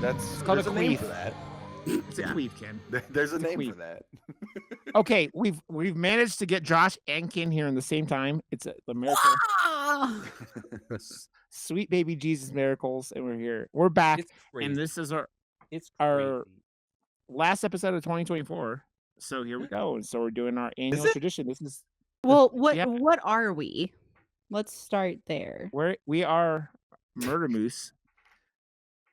That's It's called a there's name queef. for that. It's a queef, Ken. There's a It's a name queef. for that. Okay, we've managed to get Josh and Ken here in the same time. It's the miracle. Sweet baby Jesus miracles, and we're here. We're back, It's crazy. and this is It's our crazy. last episode of 2024. So here we go. And so we're doing our annual tradition. This is Well, what yeah. what are we? Let's start there. we are Murder Moose,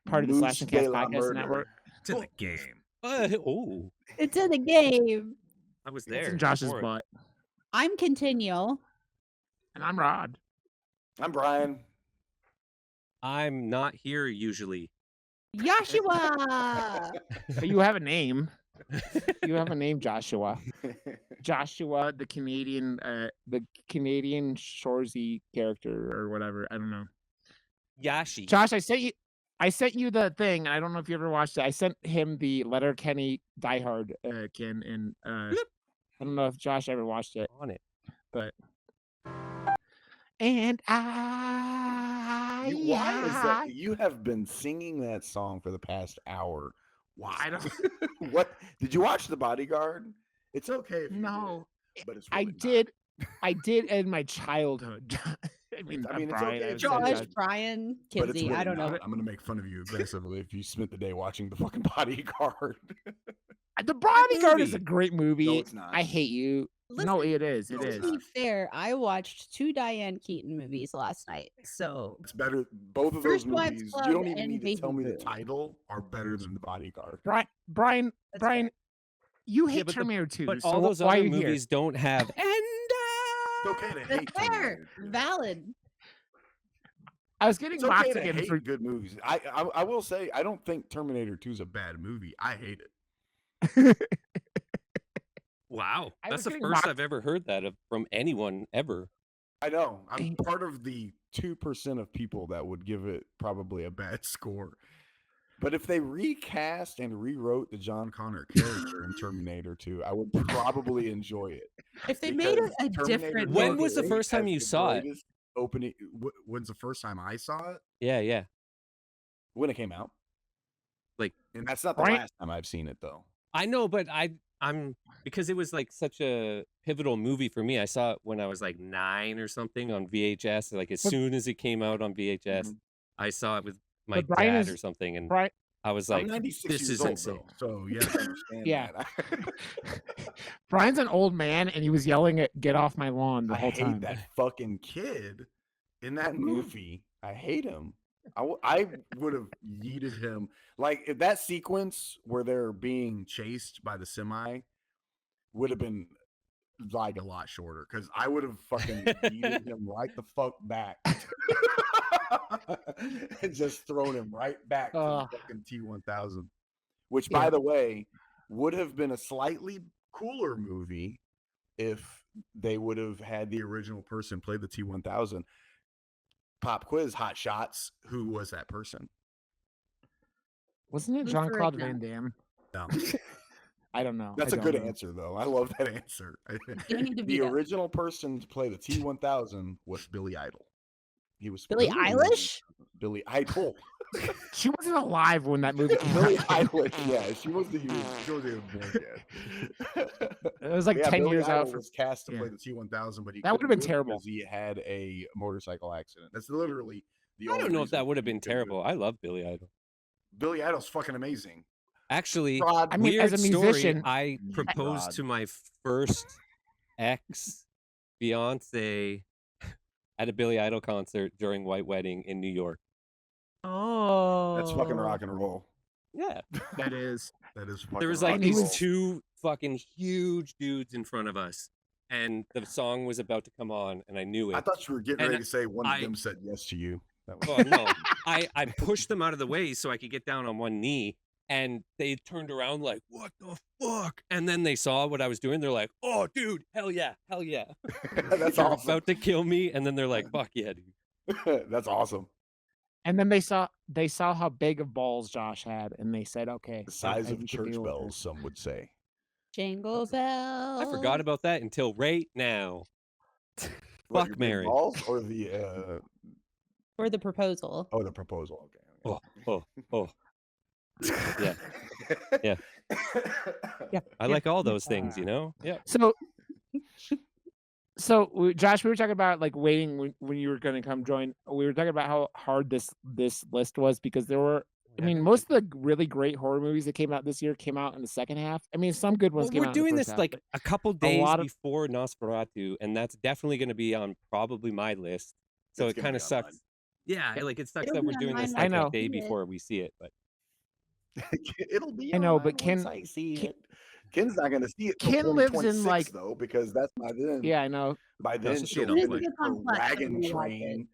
part of the Slash and Moose Cast de la podcast murder. network. To the game. Oh, It's in the game. I was It's there. in Josh's for it. butt. I'm Continual. And I'm Rod. I'm Brian. I'm not here usually. Joshua. But you have a name. You have a name, Joshua. Joshua, the Canadian Shoresy character or whatever. I don't know. Yashi. Josh, I sent you the thing. I don't know if you ever watched it. I sent him the Letterkenny Die Hard Ken, and I don't know if Josh ever watched it. On it. But and Why is that? You have been singing that song for the past hour. Why? I don't. What did you watch The Bodyguard? It's okay if you No, did, but it's really I did in my childhood. I mean, it's Brian, okay. I Josh, said Brian, but it's Kinsey. really I don't know. not. I'm gonna make fun of you aggressively if you spent the day watching The fucking Bodyguard. The Bodyguard is movie. a great movie. No, it's not. I hate you. No, Listen, it is. It No, is. it's To be fair, I watched 2 Diane Keaton movies last night. So It's better. Both of First those Wives movies. Club You don't even and need to tell me the Baby Boom. title are better than The Bodyguard. Brian, That's Brian, you hate but Terminator 2. But so all those why other are you movies don't have It's okay to hate that's fair. Terminator 2. Valid. here? I was getting It's okay mocked to again hate for good movies. I will say I don't think Terminator 2 is a bad movie. I hate it. Wow. I That's was the getting first mocked- I've ever heard that from anyone ever. I know. I'm part of the 2% of people that would give it probably a bad score. But if they recast and rewrote the John Connor character in Terminator 2, I would probably enjoy it. If they made it Because a Terminator different When movie. was the first time has you the saw it? greatest Opening. When's the first time I saw it? Yeah. When it came out. Like, and that's not the Brian- last time I've seen it though. I know, but I'm because it was like such a pivotal movie for me. I saw it when I was like 9 or something on VHS. Like as But- soon as it came out on VHS, Mhm. I saw it with my But Brian dad is- or something, and Brian. I was I'm like, 96 "This years is old, insane." though, so you have to understand Yeah. that. Brian's an old man, and he was yelling at "Get off my lawn" the I whole hate time. that fucking kid in that movie. I hate him. I would have yeeted him. Like if that sequence where they're being chased by the semi would have been like a lot shorter because I would have fucking yeeted him right the fuck back and just thrown him right back to the fucking T-1000. Which, by the way, would have been a slightly cooler movie if they would have had the original person play the T-1000. Pop quiz, hot shots. Who was that person? Wasn't it Who's Jean-Claude Ferrigno? Van Damme? No. I don't know. That's I a don't good know. answer, though. I love that answer. Danny The DeVito. original person to play the T-1000 was Billy Idol. He was Billie Eilish? Billy Idol. She wasn't alive when that movie came Billy out. Eilish. Yeah, she wasn't even born yet. It was like Yeah, 10 Billy years Idol out. was cast to yeah. play the T-1000, but he That would have couldn't been do it terrible. because he had a motorcycle accident. That's literally the I only don't know if reason that would have he been couldn't do it. terrible. I love Billy Idol. Billy Idol's fucking amazing. Actually, Rod, I mean, weird as a story, musician, I proposed Rod. to my first ex fiance at a Billy Idol concert during White Wedding in New York. Oh. that's fucking rock and roll. Yeah. that is. That is fucking There was rock like and these roll. two fucking huge dudes in front of us, and the song was about to come on, and I knew it. I thought you were getting And ready to say one of I- them said yes to you. That was Well, no, I pushed them out of the way so I could get down on one knee, and they turned around like, "What the fuck?" And then they saw what I was doing. They're like, "Oh, dude, hell yeah." That's You're awesome. about to kill me, and then they're like, "Fuck yeah, dude." That's awesome. And then they saw how big of balls Josh had, and they said, "Okay, The size I of can church deal with bells, this." some would say. Jingle bells. I forgot about that until right now. What, Fuck your big Mary. balls or the Or the proposal. the proposal. Okay. Oh, oh, oh. Yeah. Yeah. Yeah. I like all those things, you know? Yeah. So Josh, we were talking about like waiting when you were going to come join. We were talking about how hard this list was because there were. I mean, most of the really great horror movies that came out this year came out in the second half. I mean, some good ones Well, came we're out in the doing first this half, like but a couple a days lot of before Nosferatu, and that's definitely going to be on probably my list. So It's it gonna kind be of on sucks. Yeah, Yeah. like it sucks It'll that be we're on doing mine this when I like a know. day see it. before we see it. But It'll be I on know, mine but once I see it. Ken's not gonna see it till Ken lives in 2026 though, because that's by then. yeah, I know. By then she'll see she'll it on take As soon as it Flick. gets her on Plex, I'm wagon gonna watch it. train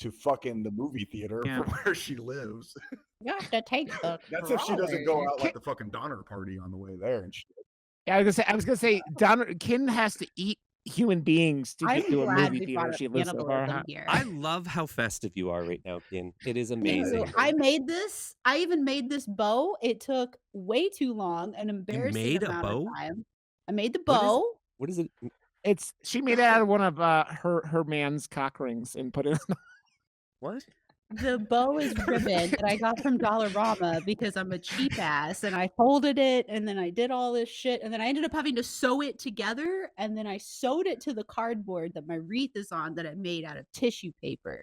to fucking the movie theater Yeah. from where she lives. You have to take the That's if she doesn't go trolley. out like the fucking Donner Party on the way there and shit. Yeah, I was gonna say Ken has to eat human beings to I'm get to a glad movie we theater. brought up She lives so far. cannibalism here. I love how festive you are right now, Kin. It is Thank amazing. you. I made this. I even made this bow. It took way too long, an You embarrassing made a amount bow? of time. I made the What is- bow. What is it? She made it out of one of her man's cock rings and put it. What? The bow is ribbon that I got from Dollarama because I'm a cheap ass, and I folded it, and then I did all this shit, and then I ended up having to sew it together, and then I sewed it to the cardboard that my wreath is on that I made out of tissue paper.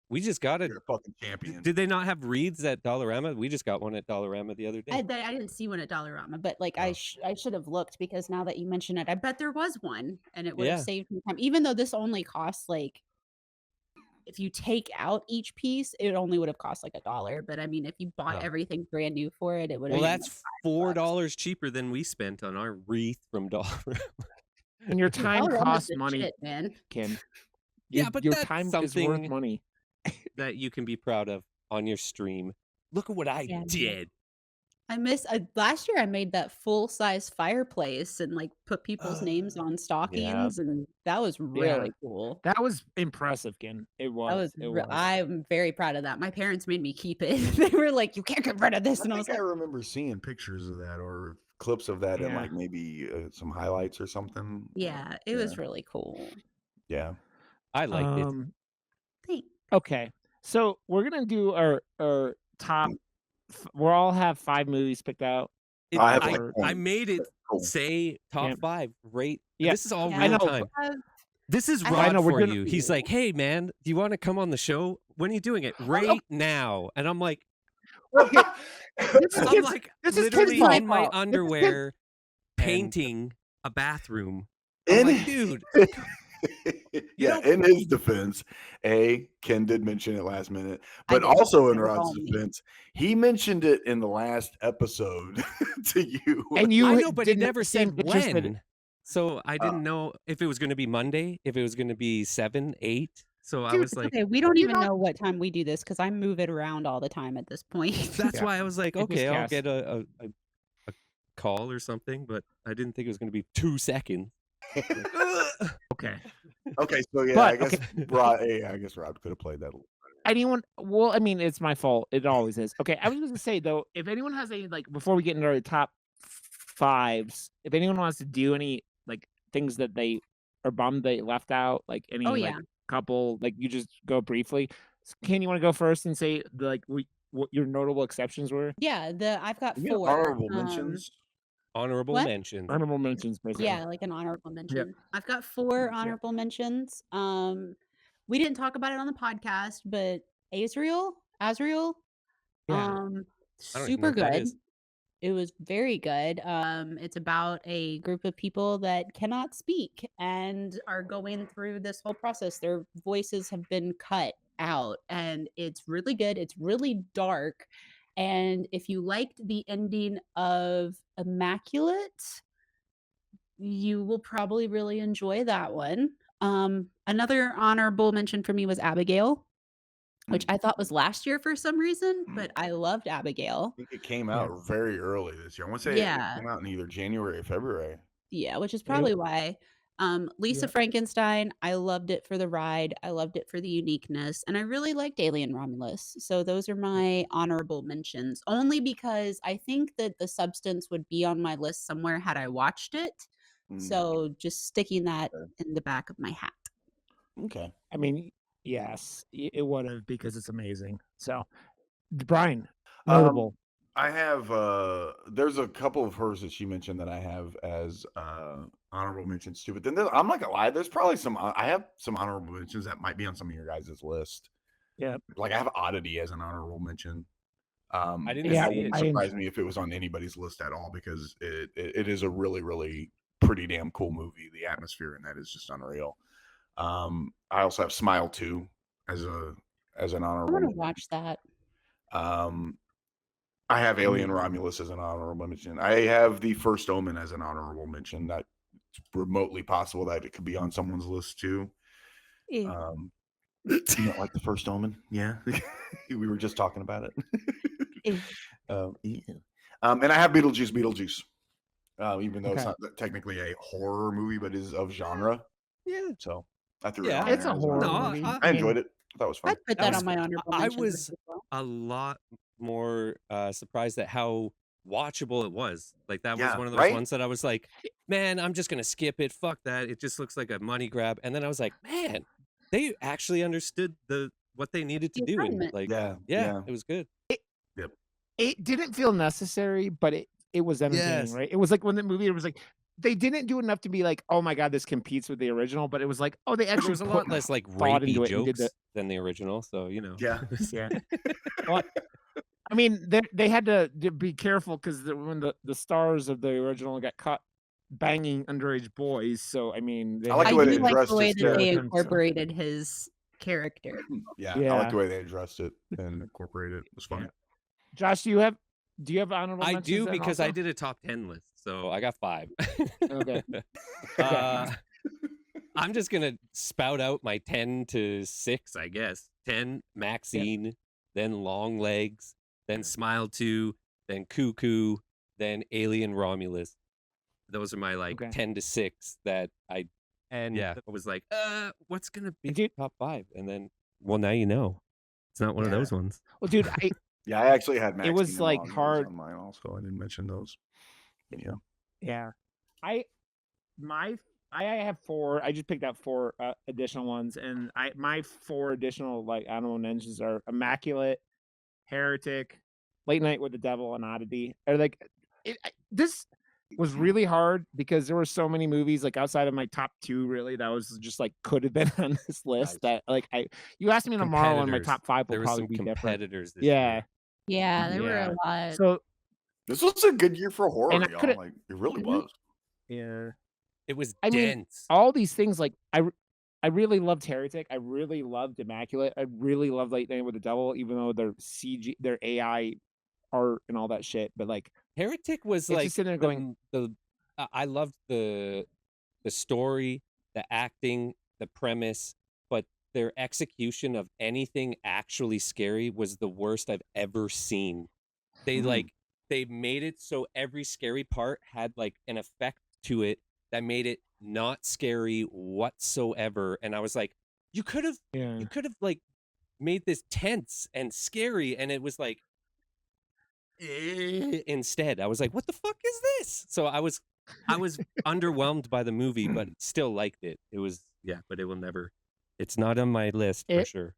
We just got it. You're a fucking champion. Did they not have wreaths at Dollarama? We just got one at Dollarama the other day. I didn't see one at Dollarama, but like I should have looked because now that you mention it, I bet there was one, and it would have Yeah. saved me time. Even though this only costs like, if you take out each piece, it only would have cost like $1. But I mean, if you bought Oh. everything brand new for it, it would have. Well, been that's like $5. $4 cheaper than we spent on our wreath from Dollarama. And your time Dollarama's costs the money, shit, man. Ken. Yeah, but your that's time is worth something- money. that you can be proud of on your stream. Look at what I Yeah. did. I miss last year. I made that full size fireplace and like put people's names on stockings, and that was really cool. That was impressive, Ken. It was. I'm very proud of that. My parents made me keep it. They were like, "You can't get rid of this," and I was I like, remember seeing pictures of that or clips of that in Yeah. like maybe some highlights or something. "Yeah, it was really cool." Yeah. I liked it. Thanks. Okay, so we're gonna do our top. We'll all have 5 movies picked out. I have I, like I 20. made it Cool. say top Yeah. 5 right. Yeah. This is all Yeah, I real know. time. This is I Rod know, we're for gonna- you. He's like, hey, man, do you want to come on the show? When are you doing it? Right now. And I'm like, This is I'm Ken's- like this is literally Ken's in my fault. This is underwear painting a bathroom. In, I'm like, dude. yeah, in his defense, Ken did mention it last minute, I but did. also in It was Rod's all me. defense, he mentioned it in the last episode to you. And you I know, but he didn't never seem said interested. when. So I didn't know if it was going to be Monday, if it was going to be 7, 8. So I Dude, was it's like, okay. We don't You're even not- know what time we do this because I move it around all the time at this point. that's Yeah. why I was like, It just okay, I'll guessed. get a call or something, but I didn't think it was going to be 2 seconds. Okay. Okay, so yeah, But, I guess Rod. I guess Rod could have played that. Anyone? Well, I mean, it's my fault. It always is. Okay, I was going to say though, if anyone has any like before we get into our top 5s, if anyone wants to do any like things that they are bummed they left out, like any Oh, like yeah. couple, like you just go briefly. Ken, you want to go first and say like what your notable exceptions were? Yeah, I've got You mean 4 honorable mentions. Honorable What? mentions. Honorable mentions, basically. Yeah, like an honorable mention. I've got 4 honorable mentions. We didn't talk about it on the podcast, but Azrael, Yeah. I don't even super know what that good. is. It was very good. It's about a group of people that cannot speak and are going through this whole process. Their voices have been cut out, and it's really good. It's really dark. And if you liked the ending of Immaculate, you will probably really enjoy that one. Another honorable mention for me was Abigail, which I thought was last year for some reason, but I loved Abigail. I think it came out very early this year. I want to say Yeah. it came out in either January or February. Yeah, which is probably why. Lisa Yep. Frankenstein, I loved it for the ride. I loved it for the uniqueness. And I really liked Alien Romulus. So those are my honorable mentions, only because I think that the substance would be on my list somewhere had I watched it. So just sticking that in the back of my hat. Okay. I mean, yes, it would have because it's amazing. So, Brian, Um, notable. I have there's a couple of hers that she mentioned that I have as honorable mentions too. But then I'm not gonna lie, there's probably I have some honorable mentions that might be on some of your guys' list. Yeah. Like I have Oddity as an honorable mention. I didn't And Yeah, that see wouldn't it. surprise me if it was on anybody's list at all because it is a really, really pretty damn cool movie. The atmosphere in that is just unreal. I also have Smile 2 as an I honorable want to mention. watch that. I have Alien Romulus as an honorable mention. I have The First Omen as an honorable mention. That's remotely possible that it could be on someone's list too. You don't like The First Omen? Yeah. We were just talking about it. Yeah. And I have Beetlejuice. Even though it's Okay. not technically a horror movie, but is of genre. Yeah. So I threw Yeah. it on It's there a as horror honorable movie. mention. I enjoyed it. That was fun. I'd put That that was on my honorable I mention was list as well. a lot more surprised at how watchable it was. Like that was Yeah, one of those right? ones that I was like, man, I'm just gonna skip it. Fuck that. It just looks like a money grab. And then I was like, man, they actually understood what they needed to The do. And assignment. like, Yeah. yeah, it was good. Yep. It didn't feel necessary, but it was entertaining, Yes. right? It was like when the movie, it was like they didn't do enough to be like, oh my god, this competes with the original, but it was like, oh, they But there actually was a put lot less like thought rapey into it and did the jokes than the original. So, you know. Yeah. yeah. Well, I mean, they had to be careful because when the stars of the original got caught banging underage boys, so I mean, they I like had the I way to they do like addressed the way his that they character. incorporated his character. Yeah. I like Yeah. the way they addressed it and incorporated it. It was fun. Yeah. Josh, do you have honorable I mentions do then because I also? did a top 10 list. So I got 5. Okay. I'm just gonna spout out my 10 to 6, I guess. 10, Maxine, then Long Legs, then Smile 2, then Cuckoo, then Alien Romulus. Those are my like Okay. 10 to 6 that I was like, what's gonna be Dude- top 5? And then, well, now you know. It's not one of Yeah. those ones. Well, dude, Yeah, I actually had Maxine was, and like, Long Legs hard. on mine also. I didn't mention those. Yeah. Yeah. I have 4. I just picked out 4 additional ones, and my 4 additional like honorable mentions are Immaculate, Heretic, Late Night with the Devil, and Oddity. Or like this was really hard because there were so many movies like outside of my top 2 really that was just like could have been on this list Nice. that like you asked me tomorrow and my top 5 will There was probably some be different. competitors this Yeah. year. Yeah, there were Yeah. a lot. So This was a good year for horror, And I y'all. coulda- Like it really Mhm. was. yeah. It was I mean, dense. all these things like I really loved Heretic. I really loved Immaculate. I really loved Late Night with the Devil, even though they're CG, their AI art and all that shit. But like, Heretic was it's like just sitting there going, I loved the story, the acting, the premise, but their execution of anything actually scary was the worst I've ever seen. They they made it so every scary part had like an effect to it that made it not scary whatsoever. And I was like, you could have like made this tense and scary, and it was like instead. I was like, what the fuck is this? So I was underwhelmed by the movie, but still liked it. It was but it will never. It's not on my list for sure.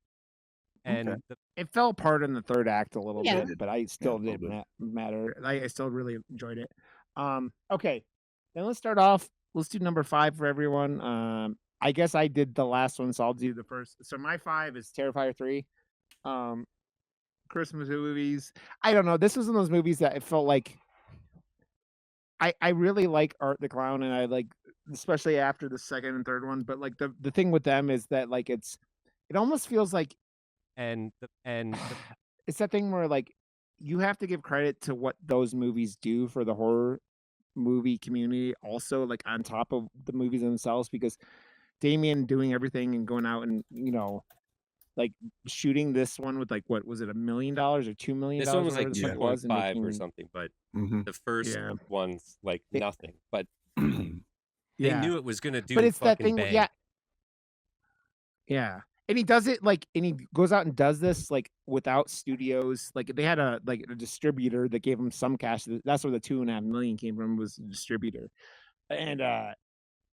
And it fell apart in the third act a little Yeah. bit, but I still a little didn't matter. I still really enjoyed it. Okay, then let's start off. Let's do number 5 for everyone. I guess I did the last one, so I'll do the first. So my 5 is Terrifier 3. Christmas movies. I don't know. This was one of those movies that it felt like I really like Art the Clown, and I like especially after the second and third one. But like the thing with them is that like it almost feels like it's that thing where like you have to give credit to what those movies do for the horror movie community also like on top of the movies themselves, because Damien doing everything and going out and like shooting this one with like what was it, $1 million or $2 million? this one was like whatever the fuck it was, and 2.5 or making- something, but Mhm. the first Yeah. one's like It- nothing. But yeah. they knew it was gonna do. But it's that fucking thing, bang. yeah. And he does it like, and he goes out and does this like without studios. Like they had a distributor that gave him some cash. That's where the $2.5 million came from, was a distributor. And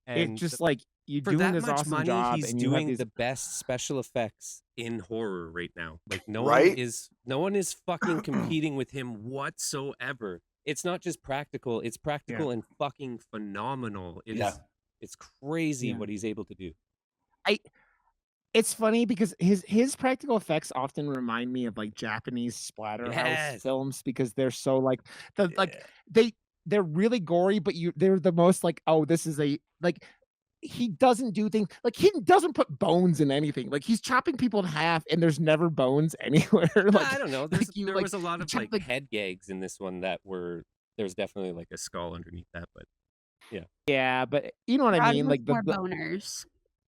it just like you're For doing that this much awesome money, job, he's and you have doing these. the best special effects in horror right now. Like no Right? one is fucking competing with him whatsoever. It's not just practical, it's practical and fucking phenomenal. Yeah. It's crazy Yeah. what he's able to do. It's funny because his practical effects often remind me of like Japanese splatterhouse Yes. films because they're so like Yeah. they're really gory, but they're the most like, oh, this is a like he doesn't do things like he doesn't put bones in anything. Like he's chopping people in half and there's never bones anywhere. Like I don't know. There was a lot of chop, like head gags in this one that there's definitely like a skull underneath that, but yeah, but you know what I Brad mean? wants Like more boners.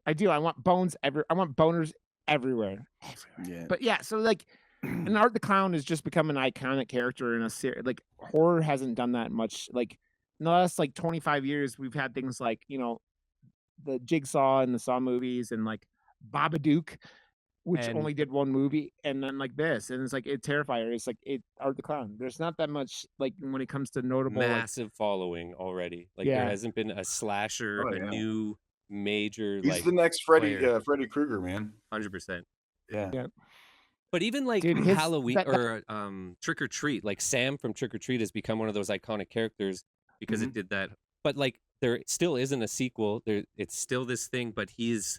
I do. I want bones I want boners everywhere. Yeah. But yeah, so like and Art the Clown has just become an iconic character in a series. Like horror hasn't done that much. Like in the last like 25 years, we've had things like, you know, the Jigsaw and the Saw movies and like Babadook, which And- only did one movie, and then like this. And it's like it Terrifier. It's like it Art the Clown. There's not that much like when it comes to notable massive following already. Like Yeah. there hasn't been a slasher, Oh, a yeah. new major He's like the next Freddy player. Freddy Krueger, man. 100%. Yeah. Yeah. But even like Dude, Halloween that- or Trick or Treat, like Sam from Trick or Treat has become one of those iconic characters because it did that. But like there still isn't a sequel. It's still this thing, but he's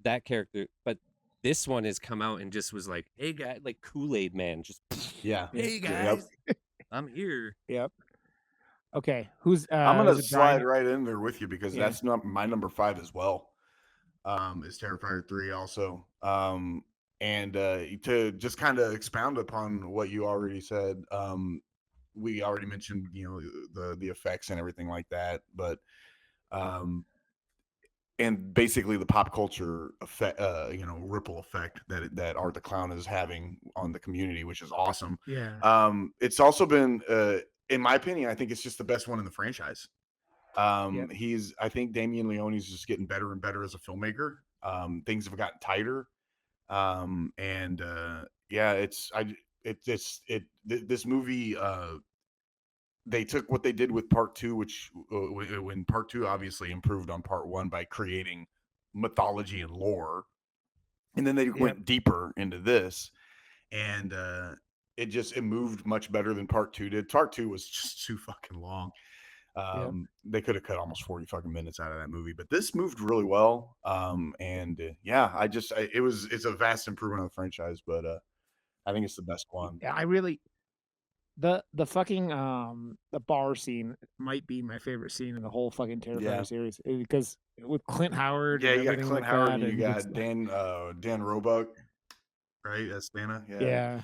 that character. But this one has come out and just was like, hey guy, like Kool-Aid Man, just Yeah. hey Yeah. guys, I'm here. Yep. Okay, who's I'm gonna is it slide Brian? right in there with you because Yeah. that's not my number 5 as well. Is Terrifier 3 also. And to just kind of expound upon what you already said, we already mentioned, you know, the effects and everything like that, but and basically the pop culture effect, you know, ripple effect that Art the Clown is having on the community, which is awesome. Yeah. It's also been, in my opinion, I think it's just the best one in the franchise. Yep. I think Damien Leone's just getting better and better as a filmmaker. Things have gotten tighter. Yeah, this movie, they took what they did with part 2, which when part 2 obviously improved on part 1 by creating mythology and lore, and then they went deeper into this, and it moved much better than part 2 did. Part 2 was just too fucking long. They could have cut almost 40 fucking minutes out of that movie, but this moved really well. It's a vast improvement on the franchise, but I think it's the best one. Yeah, I really the fucking the bar scene might be my favorite scene in the whole fucking Terrifier series because with Clint Howard. Yeah, and you got everything Clint like Howard that, and you it's- got Dan Roebuck, right? That's Dana. Yeah.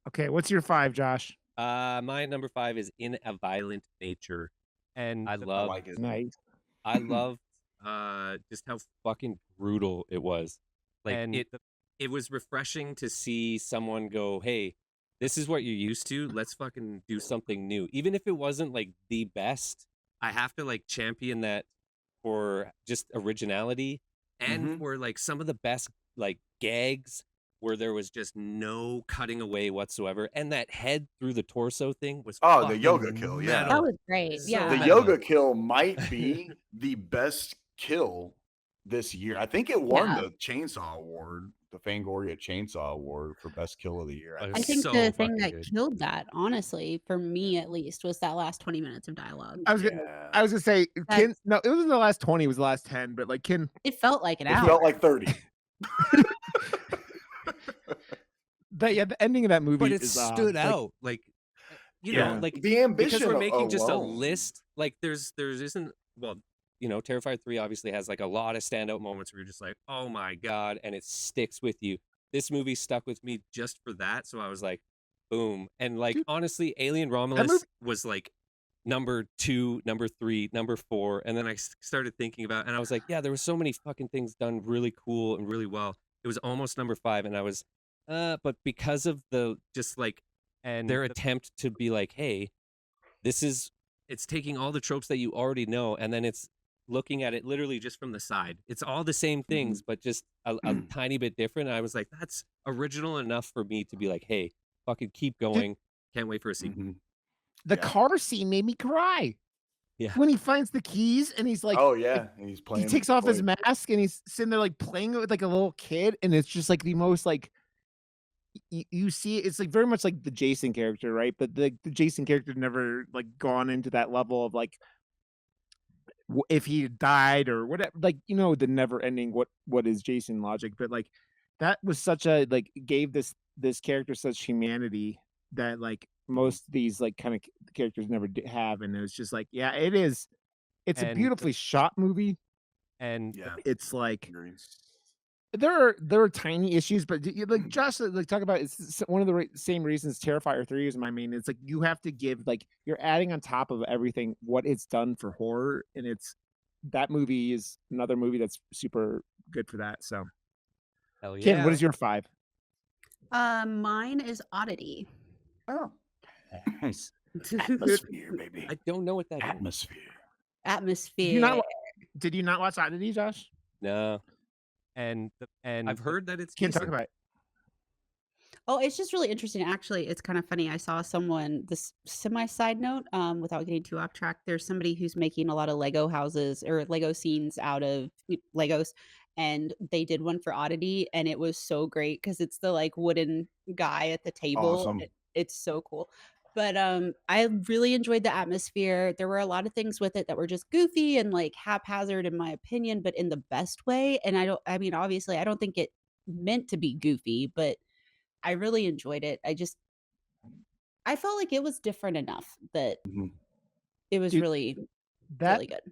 Okay, what's your 5, Josh? My number 5 is In a Violent Nature, and I like it. Nice. I love just how fucking brutal it was. Like And- it was refreshing to see someone go, hey, this is what you're used to. Let's fucking do something new. Even if it wasn't like the best, I have to like champion that for just originality and for like some of the best like gags where there was just no cutting away whatsoever. And that head through the torso thing was the yoga kill. Yeah. metal. That was great. So Yeah. The metal. yoga kill might be the best kill this year. I think it won the Chainsaw Award, the Fangoria Chainsaw Award for best kill of the year. I think so the thing fucking that good. killed that, honestly, for me at least, was that last 20 minutes of dialogue. I was gonna say Kin. No, it wasn't the last 20. It was the last 10. But like Kin, It felt like an It hour. felt like 30. the ending of that movie But it is stood like, out. Like you know, like the ambition because we're making just a alone. list. Like there isn't you know, Terrifier 3 obviously has like a lot of standout moments where you're just like, oh my god, and it sticks with you. This movie stuck with me just for that, so I was like, boom. And like honestly, Alien Romulus was like number 2, number 3, number 4, and then I started thinking about, and I was like, yeah, there were so many fucking things done really cool and really well. It was almost number 5, and I was, but because of the just like and their attempt to be like, hey, it's taking all the tropes that you already know, and then it's looking at it literally just from the side. It's all the same things, but just a tiny bit different. I was like, that's original enough for me to be like, hey, fucking keep going. Can't wait for a sequel. the car scene made me cry. Yeah. when he finds the keys and he's like, Oh yeah, and he's he playing. takes off his toy. mask and he's sitting there like playing it with like a little kid, and it's just like the most like you see it's like very much like the Jason character, right? But the Jason character never like gone into that level of like if he had died or whatever, like the never ending what is Jason logic, but like that was such a like gave this character such humanity that like most of these like kind of characters never have, and it was just like yeah, it's a And beautifully shot movie. and Yeah, It's like agree. there are tiny issues, but like Josh like talk about it's one of the same reasons Terrifier 3 is my main. It's like you have to give like you're adding on top of everything what it's done for horror, and it's that movie is another movie that's super good for that. So hell Ken, what yeah. is your 5? Mine is Oddity. Oh, nice. Atmosphere, baby. I don't know what that is. Atmosphere. Atmosphere. Did you not watch Oddity, Josh? No. And I've heard that it's Can't talk decent. about it. Oh, it's just really interesting. Actually, it's kind of funny. I saw someone, this semi side note, without getting too off track, there's somebody who's making a lot of Lego houses or Lego scenes out of Legos. And they did one for Oddity, and it was so great because it's the like wooden guy at the table. Awesome. It's so cool. But I really enjoyed the atmosphere. There were a lot of things with it that were just goofy and like haphazard, in my opinion, but in the best way. And I mean, obviously, I don't think it meant to be goofy, but I really enjoyed it. I felt like it was different enough that Mhm. it was Dude, really, That really good.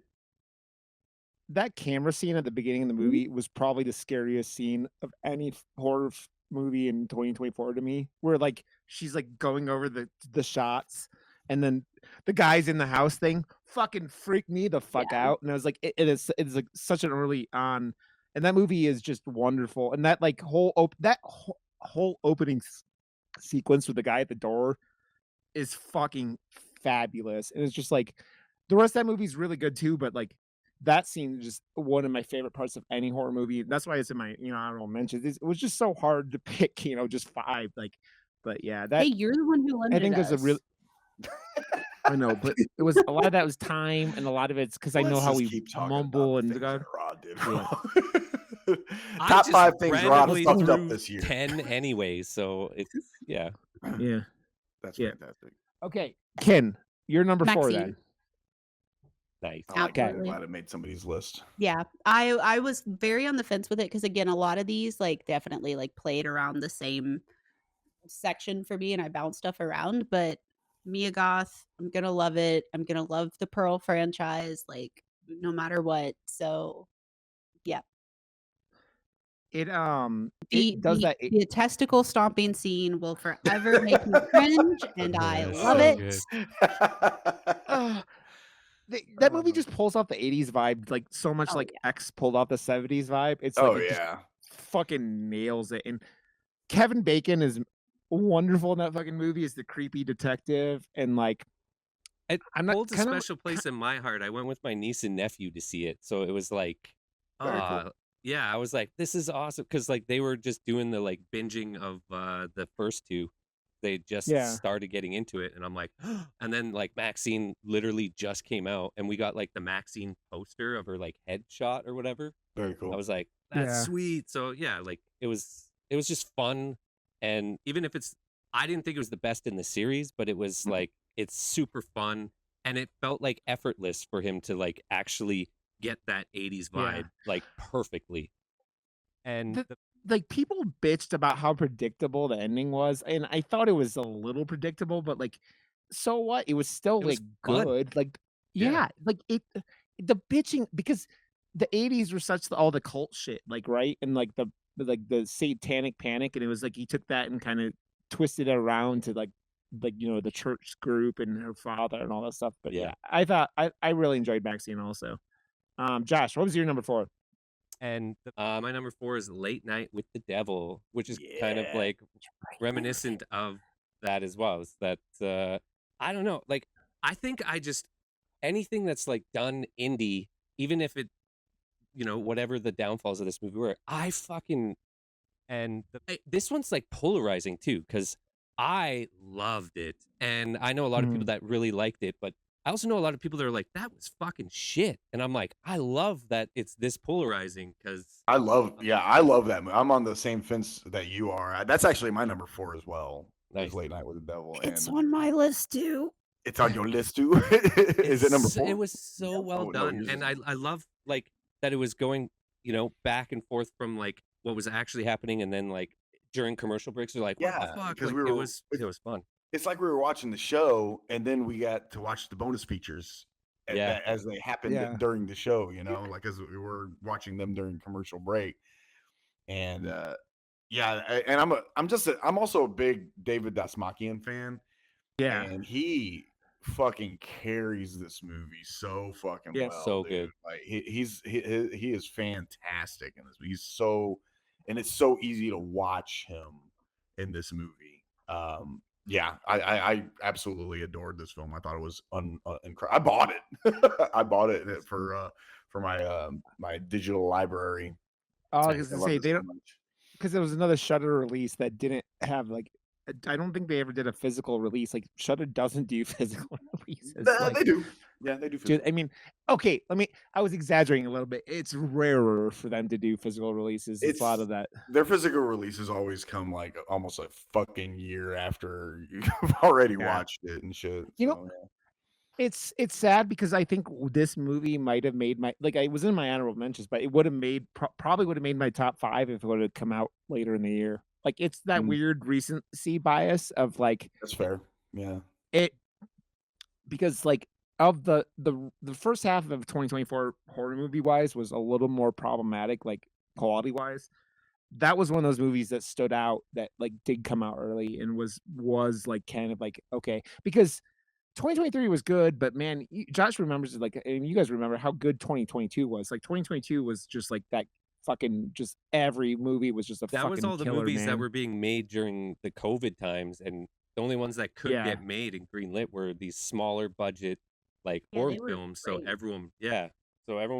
that camera scene at the beginning of the movie was probably the scariest scene of any horror movie in 2024 to me, where like she's like going over the shots, and then the guys in the house thing fucking freaked me the fuck Yeah. out, and I was like it's like such an early on, and that movie is just wonderful, and that like whole opening sequence with the guy at the door is fucking fabulous, and it's just like the rest of that movie is really good too, but like that scene is just one of my favorite parts of any horror movie. That's why it's in my honorable mentions. It was just so hard to pick, just 5. Like, but yeah, Hey, that you're the one who I limited think is a real. us. I know, but it was a lot of that was time, and a lot of it's because I know Let's how just we keep talking mumble about the and things God. that Rod did Yeah. wrong. I Top just 5 things Rod has randomly fucked up threw this year. 10 anyway, so it's yeah. Yeah. That's Yeah. fantastic. Okay, Ken, you're number 4 Maxine. then. Nice. I like that. I'm Absolutely. glad it made somebody's list. Yeah, I was very on the fence with it because again, a lot of these like definitely like played around the same section for me, and I bounced stuff around. But Mia Goth, I'm gonna love it. I'm gonna love the Pearl franchise, like no matter what. So yeah, It the does the, that. the testicle stomping scene will forever make me cringe, and I Yes, love so it. good. That movie just pulls off the 80s vibe like so much Oh like yeah, X pulled off the 70s vibe. It's Oh like it just yeah. fucking nails it. And Kevin Bacon is wonderful in that fucking movie as the creepy detective, and like It I'm not holds a kind of special place in my heart. I went with my niece and nephew to see it, so it was like, Very cool. yeah, I was like, this is awesome because like they were just doing the like binging of the first 2. They just Yeah. started getting into it, and I'm like, and then like Maxine literally just came out, and we got like the Maxine poster of her like headshot or whatever. Very cool. I was like, that's Yeah. sweet. So yeah, like it was just fun, and even if I didn't think it was the best in the series, but it was like it's super fun, and it felt like effortless for him to like actually get that 80s Yeah. vibe like perfectly. And like people bitched about how predictable the ending was, and I thought it was a little predictable, but like so what? It was still It was like fun. good. Like Yeah. yeah, like the bitching because the 80s were such all the cult shit, like right? And like the satanic panic, and it was like he took that and kind of twisted it around to like the church group and her father and all that stuff. But Yeah. yeah, I thought I really enjoyed Maxine also. Josh, what was your number 4? And my number 4 is Late Night with the Devil, which is kind of like reminiscent of that as well. Is that I don't know, like I think I just anything that's like done indie, even if it, whatever the downfalls of this movie were, I fucking this one's like polarizing too because I loved it, and I know a lot of people that really liked it, but I also know a lot of people that are like, that was fucking shit. And I'm like, I love that it's this polarizing because I love that movie. I'm on the same fence that you are. That's actually my number 4 as well. Nice. Is Late Night with the Devil, It's and on my list too. it's on your list too. Is it number 4? It was so well Oh, no, done. yours is And number I love like that it was going, back and forth from like what was actually happening and then like during commercial breaks, they're like, what the Yeah, fuck? because Like, we it were. was fun. It's like we were watching the show, and then we got to watch the bonus features Yeah. as they happened Yeah. during the show. Like as we were watching them during commercial break, and and I'm also a big David Dasmakian fan, Yeah. and he fucking carries this movie so fucking Yeah. well, So dude. good. Like he is fantastic in this. And it's so easy to watch him in this movie. I absolutely adored this film. I thought it was incredible. I bought it. I bought it for my digital library. I I was gonna love say this they so don't, much. because there was another Shutter release that didn't have like. I don't think they ever did a physical release. Like Shutter doesn't do physical releases. Like, They do. Yeah, they do. dude, I mean, okay, I was exaggerating a little bit. It's rarer for them to do physical releases. It's a lot of that. Their physical releases always come like almost a fucking year after you've already Yeah. watched it and shit. You know, So, yeah. It's sad because I think this movie might have made my I was in my honorable mentions, but it would have made probably would have made my top 5 if it would have come out later in the year. Like it's that Mm. weird recency bias of like That's fair. Yeah. it because like of the first half of 2024 horror movie wise was a little more problematic, like quality wise. That was one of those movies that stood out that like did come out early and was like kind of like okay because 2023 was good, but man, Josh remembers it like, and you guys remember how good 2022 was. Like 2022 was just like that fucking just every movie was just a That was fucking all the killer, movies that man. were being made during the COVID times, and the only ones that could Yeah. get made and greenlit were these smaller budget like Yeah, horror they were films. So great. everyone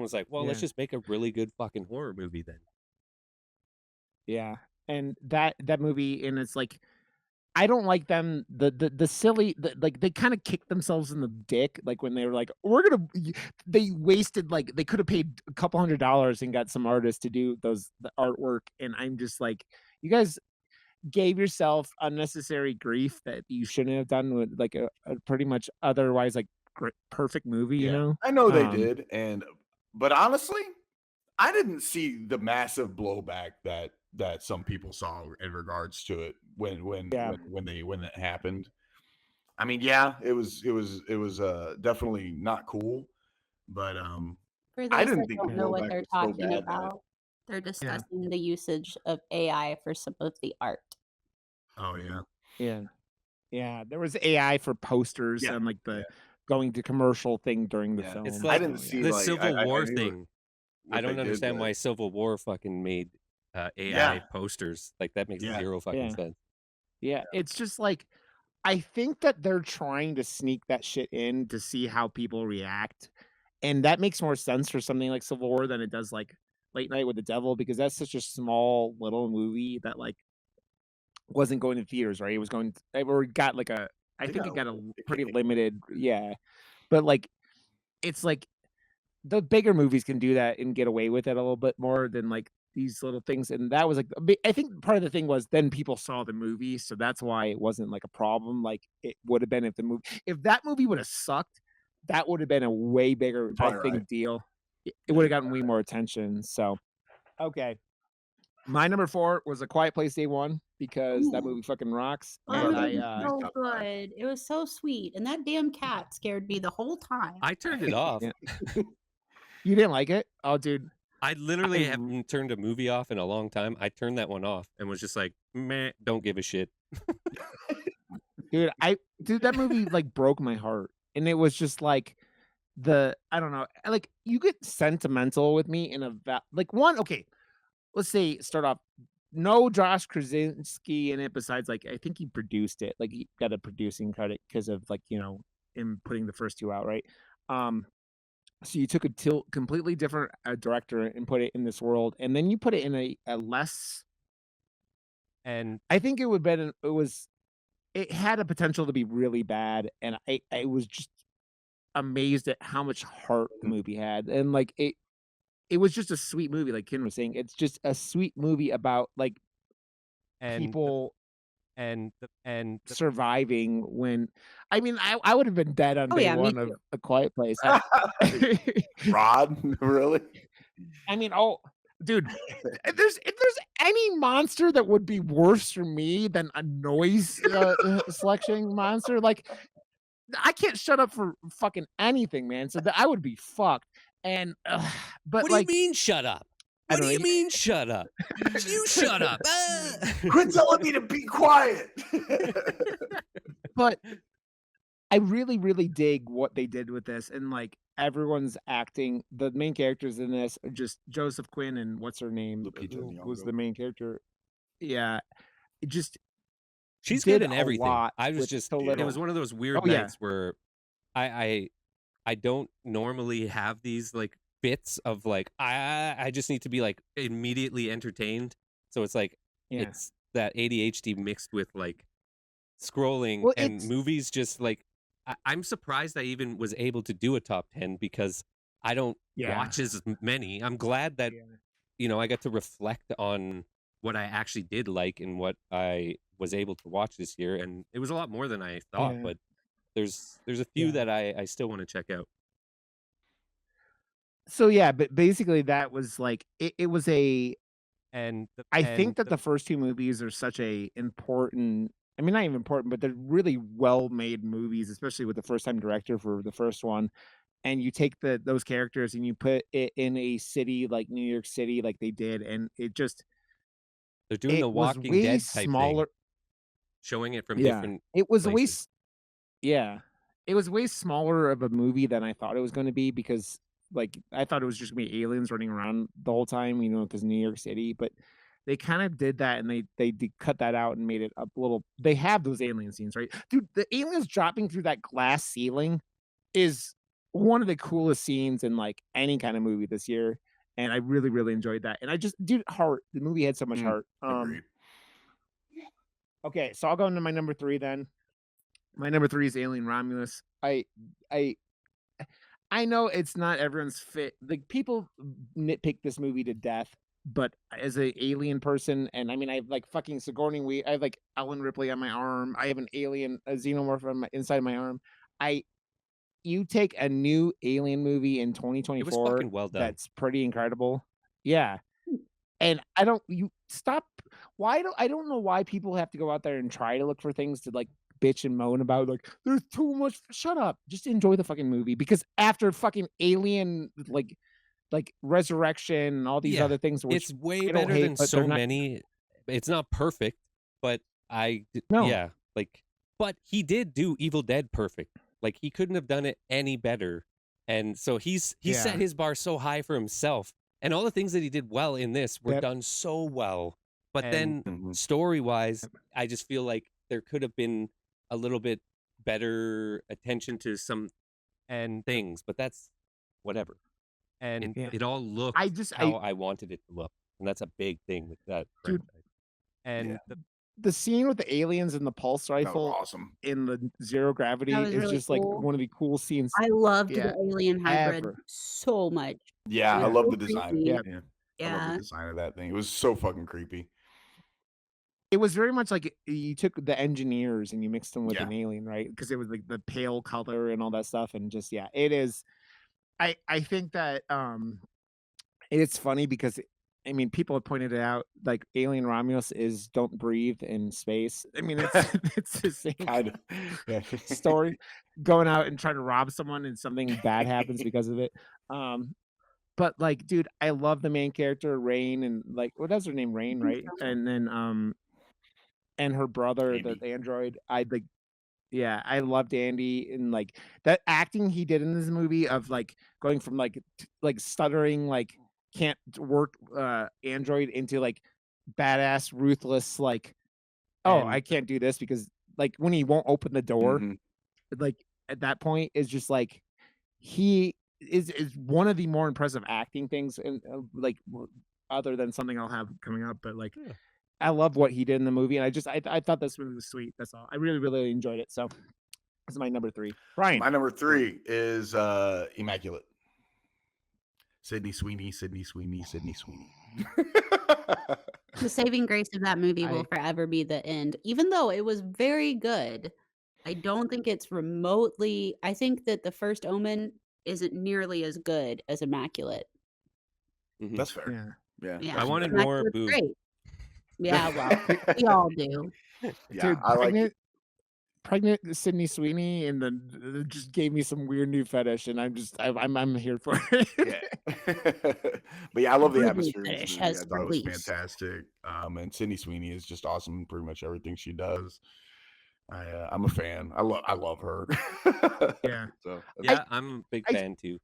was like, well, let's Yeah. just make a really good fucking horror movie then. Yeah, and that movie, and it's like I don't like them the silly like they kind of kicked themselves in the dick like when they were like they wasted like they could have paid a couple $100 and got some artists to do the artwork, and I'm just like you guys gave yourself unnecessary grief that you shouldn't have done with like a pretty much otherwise like perfect movie, you Yeah. know. I know they did, but honestly, I didn't see the massive blowback that some people saw in regards to it when Yeah. when it happened. I mean, yeah, it was definitely not cool, but For I those didn't that think the don't know what blowback they're was so talking bad that about, they're Yeah. discussing the usage of AI for some of the art. oh yeah. Yeah. Yeah, there was AI for posters Yeah, and like yeah. the going to commercial thing during the Yeah. film. It's I like didn't so, see yeah. the like Civil I War knew thing. I what they don't did, understand but why Civil War fucking made AI yeah, posters. Like that makes yeah. zero fucking Yeah. sense. Yeah, it's just like I think that they're trying to sneak that shit in to see how people react. And that makes more sense for something like Civil War than it does like Late Night with the Devil because that's such a small little movie that like wasn't going to theaters, right? It was going or it got like a I think it got a pretty limited, yeah. But like it's like the bigger movies can do that and get away with it a little bit more than like these little things. And that was like, I think part of the thing was then people saw the movie, so that's why it wasn't like a problem. Like it would have been if that movie would have sucked, that would have been a way bigger, I Probably think, right. deal. It Yeah, would you're have gotten way more attention. So okay, my number 4 was A Quiet Place Day 1 because that Ooh. movie fucking rocks, Oh, that and movie Nice was so top five. good. It was so sweet, and that damn cat scared me the whole time. I turned it off. Yeah. You didn't like it? Oh, dude. I literally I- haven't turned a movie off in a long time. I turned that one off and was just like, meh, don't give a shit. Dude, that movie like broke my heart. And it was just like I don't know, like you get sentimental with me in like one, okay, let's say start off no Josh Krasinski in it besides like I think he produced it. Like he got a producing credit because of like, him putting the first 2 out, right? So you took a completely different director and put it in this world, and then you put it in a less. And I think it would been it had a potential to be really bad, and I was just amazed at how much heart the movie had, and like it was just a sweet movie, like Ken was saying. It's just a sweet movie about like and people and surviving when I mean I would have been dead on Oh day yeah, me one of too. A Quiet Place. Rod, really? I mean, oh, dude, if there's any monster that would be worse for me than a noise selection monster, like I can't shut up for fucking anything, man. So that I would be fucked. And but what do you like mean shut up? I What don't do you know. mean shut up? You shut up. Ah! Quit telling me to be quiet. But I really, really dig what they did with this, and like everyone's acting. The main characters in this are just Joseph Quinn and what's her name, Lupita who was Nyong'o. the main character. Yeah, it just She's did good in a everything. lot I was with just so it little. was one of those weird Oh, yeah. nights where I don't normally have these like bits of like I just need to be like immediately entertained. So it's like Yeah. it's that ADHD mixed with like scrolling Well, and it's movies just like I'm surprised I even was able to do a top 10 because I don't yeah. watch as many. I'm glad that Yeah. I got to reflect on what I actually did like and what I was able to watch this year, and it was a lot more than I thought. Yeah. But there's a few Yeah. that I still want to check out. So yeah, but basically that was like it was a And I think that the first two movies are such a important I mean not even important, but they're really well made movies, especially with the first time director for the first one. And you take those characters and you put it in a city like New York City like they did, and they're doing the it was Walking way Dead type thing, smaller. showing it from Yeah. different It was way places. yeah. It was way smaller of a movie than I thought it was gonna be because, like, I thought it was just gonna be aliens running around the whole time, because New York City, but they kind of did that and they did cut that out and made it a little they have those alien scenes, right? Dude, the aliens dropping through that glass ceiling is one of the coolest scenes in, like, any kind of movie this year, and I really, really enjoyed that, and I just dude, heart. The movie had so much heart. Agreed. Okay, so I'll go into my number 3 then. My number 3 is Alien Romulus. I know it's not everyone's fit. Like people nitpick this movie to death, but as a alien person, and I mean, I have like fucking Sigourney Weaver. I have like Ellen Ripley on my arm. I have an alien, a xenomorph on inside my arm. You take a new alien movie in It was 2024 fucking well done. that's pretty incredible. Yeah. And I don't you stop I don't know why people have to go out there and try to look for things to like bitch and moan about like there's too much shut up. Just enjoy the fucking movie because after fucking Alien like Resurrection and all these Yeah, other things which it's way I don't better hate, than but they're so not many. It's not perfect, but No. yeah, like, but he did do Evil Dead perfect. Like he couldn't have done it any better, and so he set Yeah. his bar so high for himself, and all the things that he did well in this were Yep. done so well. But And then story wise, I just feel like there could have been a little bit better attention to some and things, but that's whatever. And Yeah. it all looked how I wanted it to look, and that's a big thing with that Dude. franchise. And the scene with the aliens and the pulse That was rifle awesome. in the zero gravity That was is really just like cool. one of the cool scenes. I loved Yeah, the alien hybrid ever. so much. Yeah, It I was love so the design. creepy. Yeah. I love Yeah. the design of that thing. It was so fucking creepy. It was very much like you took the engineers and you mixed them with Yeah. an alien, right? Because it was like the pale color and all that stuff, and just yeah, it is. I think that it's funny because I mean people have pointed it out. Like Alien Romulus is don't breathe in space. I mean it's it's the same Kind of. Yeah. story, going out and trying to rob someone and something bad happens because of it. But like, dude, I love the main character Rain and like what is her name, Rain, right? And then and her brother, Andy. the android. Yeah, I loved Andy and like that acting he did in this movie of like going from like like stuttering like can't work android into like badass ruthless like oh And I can't do this because like when he won't open the door Mhm. like at that point is just like he is one of the more impressive acting things and like other than something I'll have coming up but like Yeah. I love what he did in the movie and I thought this movie was sweet. That's all. I really, really enjoyed it. So That's my number 3. Brian. My number 3 is Immaculate. Sydney Sweeney. The saving grace of that movie will I- forever be the end. Even though it was very good, I don't think it's remotely. I think that the first Omen isn't nearly as good as Immaculate. Mhm. That's fair. Yeah. Yeah. Yeah, I wanted more Immaculate's boob. great. Yeah, well, we all do. Yeah, Dude, I like pregnant Sydney Sweeney, and then it just gave me some weird new fetish, and I'm here for it. Yeah. But yeah, I love the Ruby atmosphere of this fetish movie. I has thought it was released. fantastic. And Sydney Sweeney is just awesome in pretty much everything she does. I'm a fan. I love her. Yeah. So Yeah, I'm a big I- fan too.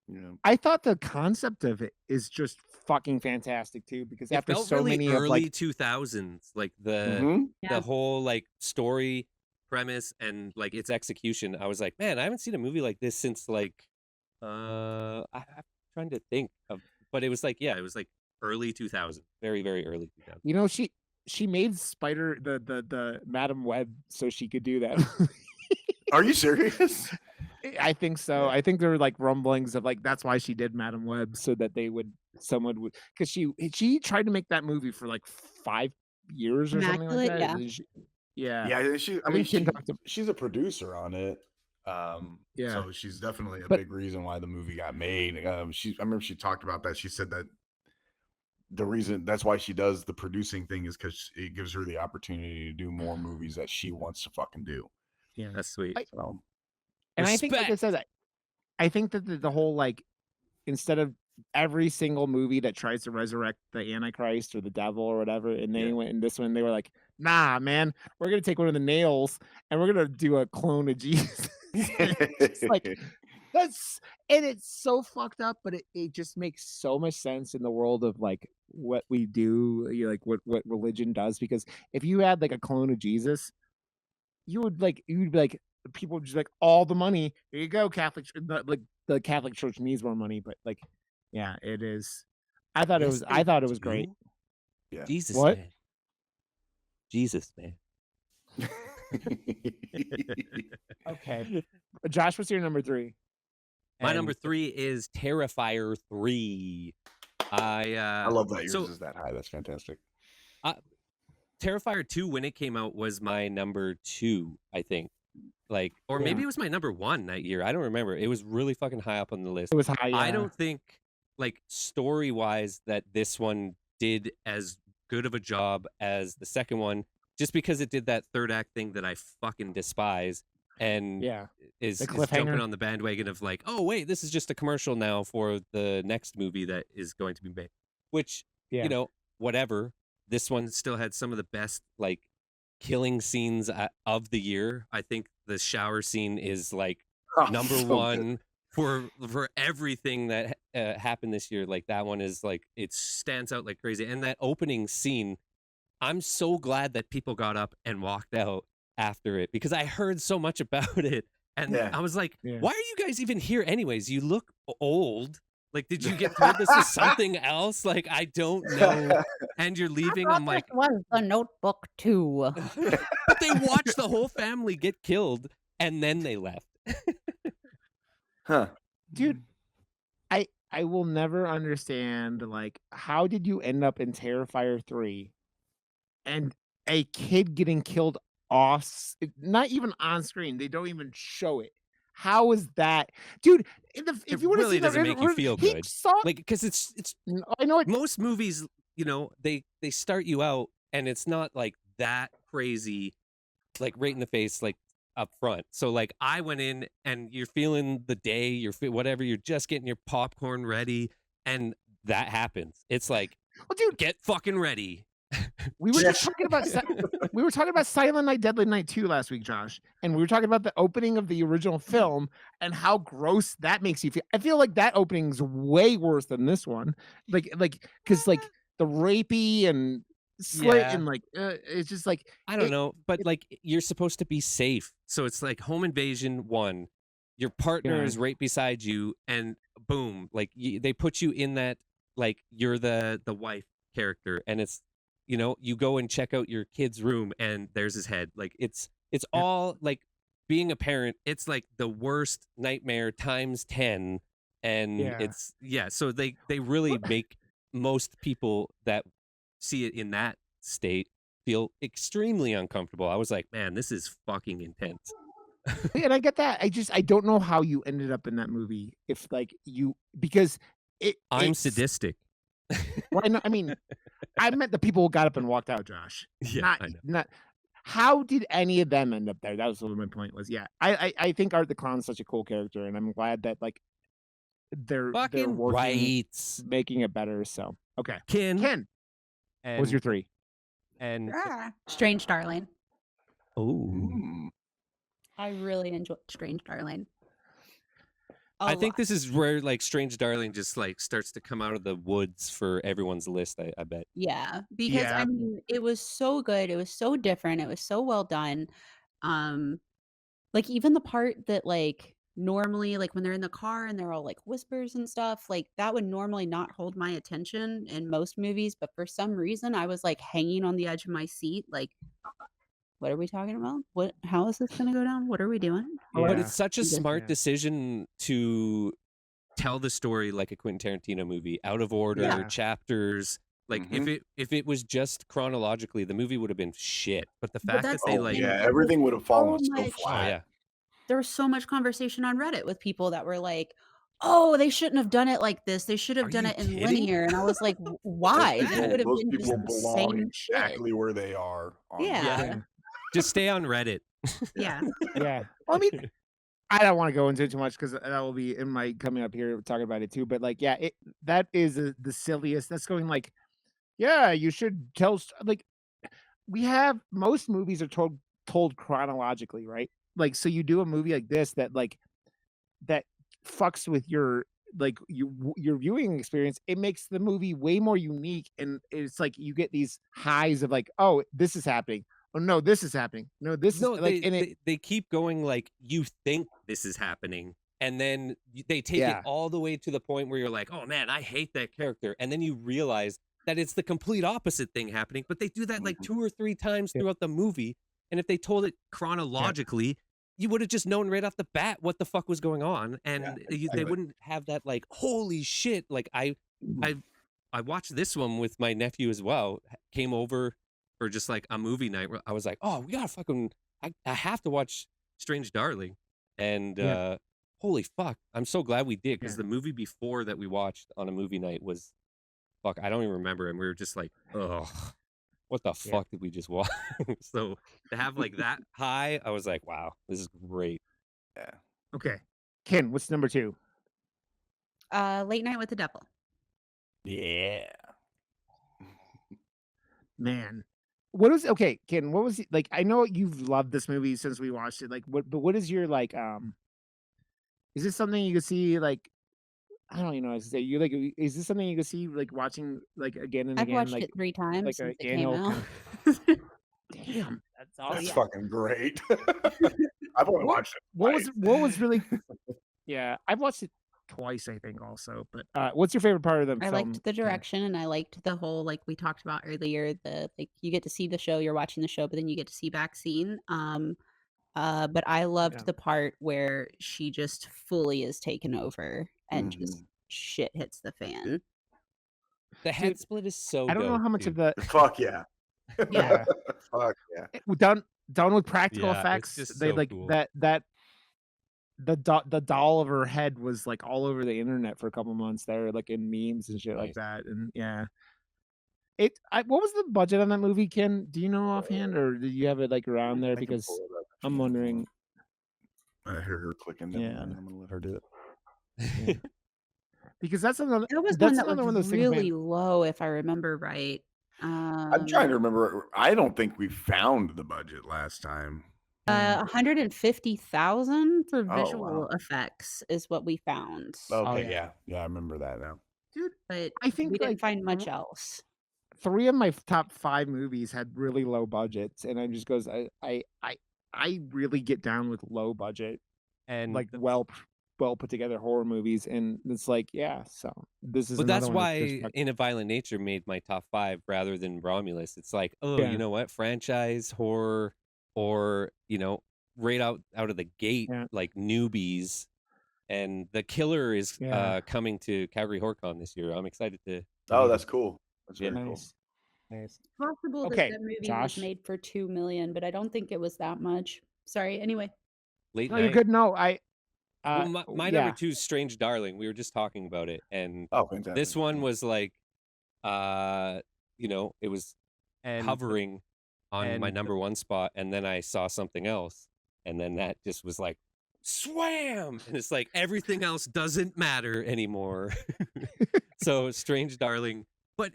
yeah. I thought the concept of it is just fucking fantastic too, because It after felt so really many early of like 2000s, like the Mhm. Yeah. whole like story premise and like its execution. I was like, man, I haven't seen a movie like this since like I'm trying to think of, but it was like, yeah, it was like early 2000, very very early 2000. you know she made Spider the Madam Web so she could do that. Are you serious? I think so. Yeah. I think there were like rumblings of like that's why she did Madam Web, so that someone would, because she tried to make that movie for like 5 years or something like Immaculate, that. yeah. And yeah. Yeah, I think Ken talked to, she's a producer on it. Yeah. So she's definitely a But- big reason why the movie got made. I remember she talked about that. She said that the reason that's why she does the producing thing is because it gives her the opportunity to do more movies that she wants to fucking do. yeah. That's sweet. So And I think, like I Respect. said, I think that the whole like, instead of every single movie that tries to resurrect the Antichrist or the devil or whatever, and they Yeah. went in this one, they were like, nah, man, we're gonna take one of the nails and we're gonna do a clone of Jesus. It's like it's so fucked up, but it just makes so much sense in the world of like what we do, like what religion does. Because if you had like a clone of Jesus, you'd be like, people would just like, all the money, here you go, Catholic like the Catholic Church needs more money, but like, yeah, it is. I thought it was great. do. Yeah. Jesus, What? man. Jesus, man. Okay. Josh, what's your number 3? My And- number 3 is Terrifier 3. I love that yours so- is that high. That's fantastic. Terrifier 2, when it came out, was my number 2, I think. Like, or maybe Yeah. it was my number 1 that year. I don't remember. It was really fucking high up on the list. It was high. Yeah. I don't think, like, story wise, that this one did as good of a job as the second one, just because it did that third act thing that I fucking despise and Yeah. is The jumping cliffhanger. on the bandwagon of like, oh wait, this is just a commercial now for the next movie that is going to be made. Which, Yeah. you know, whatever. This one still had some of the best like killing scenes of the year. I think the shower scene is like number So one for everything that happened this year. Like that one is like, it stands out like crazy. And that opening scene, I'm so glad that people got up and walked out after it, because I heard so much about it. And Yeah. I was like, Yeah. why are you guys even here anyways? You look old. Like, did you get told this was something else? Like, I don't know. And you're leaving. I'm like, was the Notebook 2. but they watched the whole family get killed and then they left. Huh. Dude, I will never understand, like, how did you end up in Terrifier 3 and a kid getting killed not even on screen? They don't even show it. How is that, dude? If It you want to really see doesn't make you feel he good. saw, Like, because it's I know it. most movies, you know, they start you out and it's not like that crazy, like right in the face, like up front. So like I went in and you're feeling the day, whatever, you're just getting your popcorn ready, and that happens. It's like, Well, dude, get fucking ready. we were just Yes. talking about we were talking about Silent Night, Deadly Night 2 last week, Josh, and we were talking about the opening of the original film and how gross that makes you feel. I feel like that opening's way worse than this one, like because like the rapey and slit Yeah. and like it's just like I don't It- know, but like you're supposed to be safe. So it's like home invasion 1. Your partner Yeah. is right beside you, and boom, like they put you in that, like you're the wife character, and it's, you know, you go and check out your kid's room, and there's his head. Like it's Yeah. all like being a parent, it's like the worst nightmare times 10. And Yeah. so they really make most people that see it in that state feel extremely uncomfortable. I was like, man, this is fucking intense. And I get that. I don't know how you ended up in that movie. If like you because I'm it's sadistic. well, I mean, I meant the people who got up and walked out, Josh. Yeah, I know. Not how did any of them end up there? That was what my point was. Yeah. I think Art the Clown's such a cool character, and I'm glad that like they're Fucking working right. making it better. So okay. Ken. What was your 3? And Strange Darling. oh, I really enjoyed Strange Darling. I think this is where like Strange Darling just like starts to come out of the woods for everyone's list. I bet. Yeah, because I mean, it was so good. It was so different. It was so well done. Like even the part that like normally like when they're in the car and they're all like whispers and stuff, like that would normally not hold my attention in most movies, but for some reason I was like hanging on the edge of my seat like what are we talking about? How is this going to go down? What are we doing? But it's such a smart decision to tell the story like a Quentin Tarantino movie, out of order, chapters. Like if it was just chronologically, the movie would have been shit. But the fact that they like everything would have fallen so flat. Oh, yeah. There was so much conversation on Reddit with people that were like, "Oh, they shouldn't have done it like this. They should have done it in linear." And I was like, "Why? That would have Those been just people the belong same shit." exactly where they are. Yeah. Just stay on Reddit. Yeah. Yeah. Well, I mean, I don't want to go into it too much because that will be in my coming up here talking about it too. But like, yeah, that is the silliest. That's going like, yeah, you should tell like we have most movies are told chronologically, right? Like, so you do a movie like this that like that fucks with your like your viewing experience. It makes the movie way more unique, and it's like you get these highs of like, oh, this is happening. Oh no, this is happening. No, this is like, they keep going like you think this is happening, and then they take it all the way to the point where you're like, oh man, I hate that character, and then you realize that it's the complete opposite thing happening. But they do that like 2 or 3 times throughout the movie, and if they told it chronologically, you would have just known right off the bat what the fuck was going on, and they wouldn't have that like holy shit. Like I watched this one with my nephew as well. Came over for just like a movie night where I was like, oh, we gotta fucking I have to watch Strange Darling. And holy fuck, I'm so glad we did, because the movie before that we watched on a movie night was fuck, I don't even remember, and we were just like, oh, what the fuck did we just watch? So to have like that high, I was like, wow, this is great. Yeah. Okay. Ken, what's number 2? Late Night with the Devil. Yeah. Man. What was okay, Ken, what was like I know you've loved this movie since we watched it. Like what is your like is this something you could see like I don't even know how to say you like is this something you could see like watching like again and I've again watched like it 3 times like since a it came annual out. Damn, that's awesome. That's fucking great. I've only watched it. What was really Yeah, I've watched it twice, I think, also. But what's your favorite part of the I film? liked the direction, and I liked the whole like we talked about earlier, the like you get to see the show, you're watching the show, but then you get to see back scene. But I loved the part where she just fully is taken over and just shit hits the fan. The head split is so I don't know dope, how much dude. of the Fuck yeah. Yeah. Fuck yeah. done with practical Yeah, it's effects. just They so like cool. that the doll of her head was like all over the internet for a couple months there, like in memes and shit like that. And yeah. What was the budget on that movie, Ken? Do you know offhand, or do you have it like around there? I can Because pull it up if I'm you wondering. I heard her clicking. Yeah. I'm gonna let her do it. Yeah. Because that's another. It was That's one that another one of was those things, really man. low, if I remember right. I'm trying to remember. I don't think we found the budget last time. 150,000 for Oh, visual wow. effects is what we found. Okay, yeah. yeah, I remember that now. Dude, But I think we didn't like find much else. 3 of my top 5 movies had really low budgets, and I just goes, I really get down with low budget And like well put together horror movies, and it's like so this is. But that's another one why In a Violent Nature made my top 5 rather than Romulus. It's like, oh, Yeah. you know what, franchise horror, or right out of the gate, Yeah. like newbies. And the killer is Yeah. coming to Calgary HorrorCon this year. I'm excited to Oh, meet that's him. cool. That's Yeah. very cool. Nice. Nice. Possible Okay, that movie Josh. was made for 2 million, but I don't think it was that much. Sorry. Anyway, Late No, you're night. good. No, I. Well, my yeah. number 2 is Strange Darling. We were just talking about it, and Oh, fantastic. this one was like, it was And hovering on my and- number 1 spot, and then I saw something else, and then that just was like, swam, and it's like everything else doesn't matter anymore. So Strange Darling, but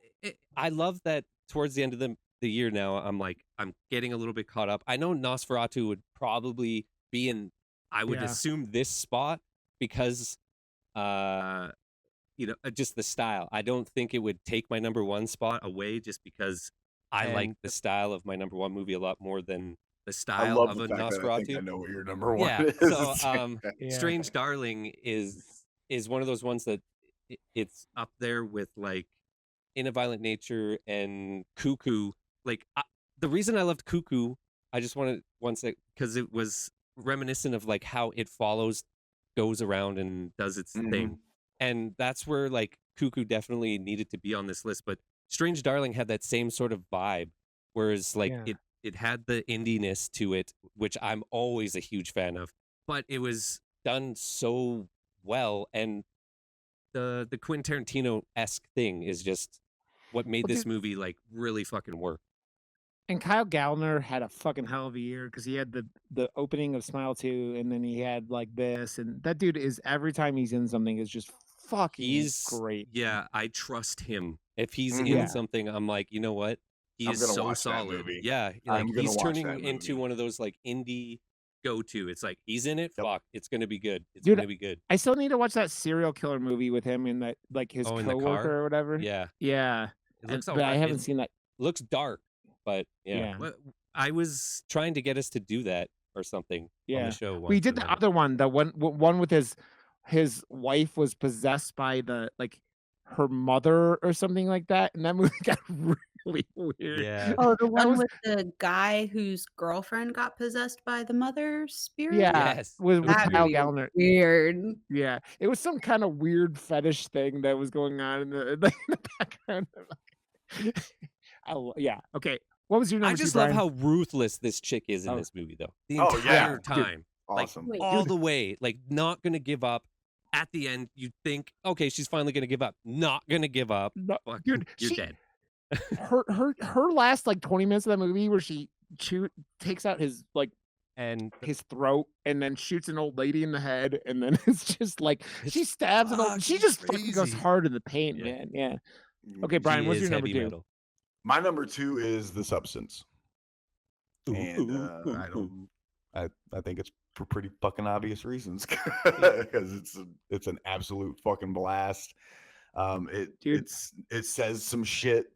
I love that towards the end of the year now, I'm getting a little bit caught up. I know Nosferatu would probably be in, I would Yeah. assume, this spot because just the style. I don't think it would take my number 1 spot away just because I like And- the style of my number 1 movie a lot more than the I style love of the a fact that I think I Nosferatu. know what your number one Yeah. is. So Yeah. Strange Darling is one of those ones that it's up there with like In a Violent Nature and Cuckoo. Like the reason I loved Cuckoo, I just wanted because it was reminiscent of like how it goes around and does its thing. And that's where like Cuckoo definitely needed to be on this list. But Strange Darling had that same sort of vibe, whereas like Yeah. it had the indiness to it, which I'm always a huge fan of. But it was done so well, and the Quentin Tarantino-esque thing is just what made Well, this movie like really fucking work. And Kyle Gallner had a fucking hell of a year because he had the opening of Smile 2, and then he had like this, and that dude is every time he's in something is just fucking He's great. Yeah, I trust him. If he's Mhm. in Yeah. something, I'm like, you know what? He I'm is gonna so watch that solid. movie. Yeah, I'm like gonna he's watch turning that into movie. one of those like indie go-to. It's like he's in it. Yep. Fuck, it's gonna be good. It's Dude, gonna be good. I still need to watch that serial killer movie with him and that like his In the car? coworker or whatever. Yeah, Yeah. it looks But alright. I haven't It seen that. looks dark, but yeah. Yeah. Well, I was trying to get us to do that or something on Yeah. the show. We once, did and the I- other one, the one with his wife was possessed by the like her mother or something like that, and that movie got really weird. Yeah. oh, the one was- with the guy whose girlfriend got possessed by the mother spirit. Yeah, Yes. with That Kyle movie was Gallner. weird. Yeah, it was some kind of weird fetish thing that was going on in the background. Yeah. Okay. What was your number I just two, love Brian? how ruthless this chick is in Oh. this movie, though. The Oh, yeah, entire dude. time. Awesome. Wait, All the way, like not gonna give up. At the end, you think, okay, she's finally gonna give up. Not gonna give up. No, Fuck, dude, you're she- dead. her last like 20 minutes of that movie where she takes out his like And his throat and then shoots an old lady in the head, and then it's just like she It's stabs an old. She fucking just fucking goes crazy. hard in the paint, Yeah. man. Yeah. Okay, Brian, she what's is your number heavy two? metal. My number 2 is The Substance. Ooh, And ooh, I ooh. don't. I think it's for pretty fucking obvious reasons because it's an absolute fucking blast. Dude. It says some shit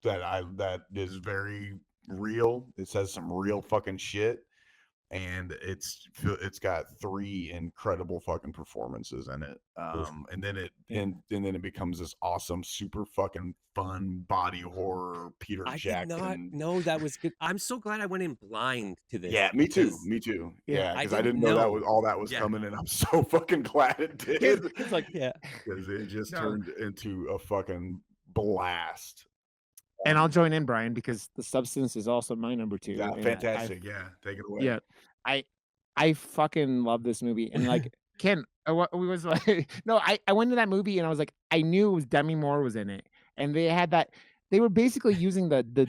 that is very real. It says some real fucking shit, and it's got 3 incredible fucking performances in it. And then and then it becomes this awesome, super fucking fun body horror Peter I Jackson. did not know that was good. I'm so glad I went in blind to this. Yeah, me too. because Me too. Yeah, Yeah, I because I didn't didn't know that know. was all that was Yeah. coming, and I'm so fucking glad it did It's like, Yeah. because it just No. turned into a fucking blast. and I'll join in, Brian, because The Substance is also my number two. Yeah, and I- fantastic. Yeah, take it away. yeah, I fucking love this movie, and like Ken, we was like, no, I went to that movie and I was like, I knew it was Demi Moore was in it, and they had that. They were basically using the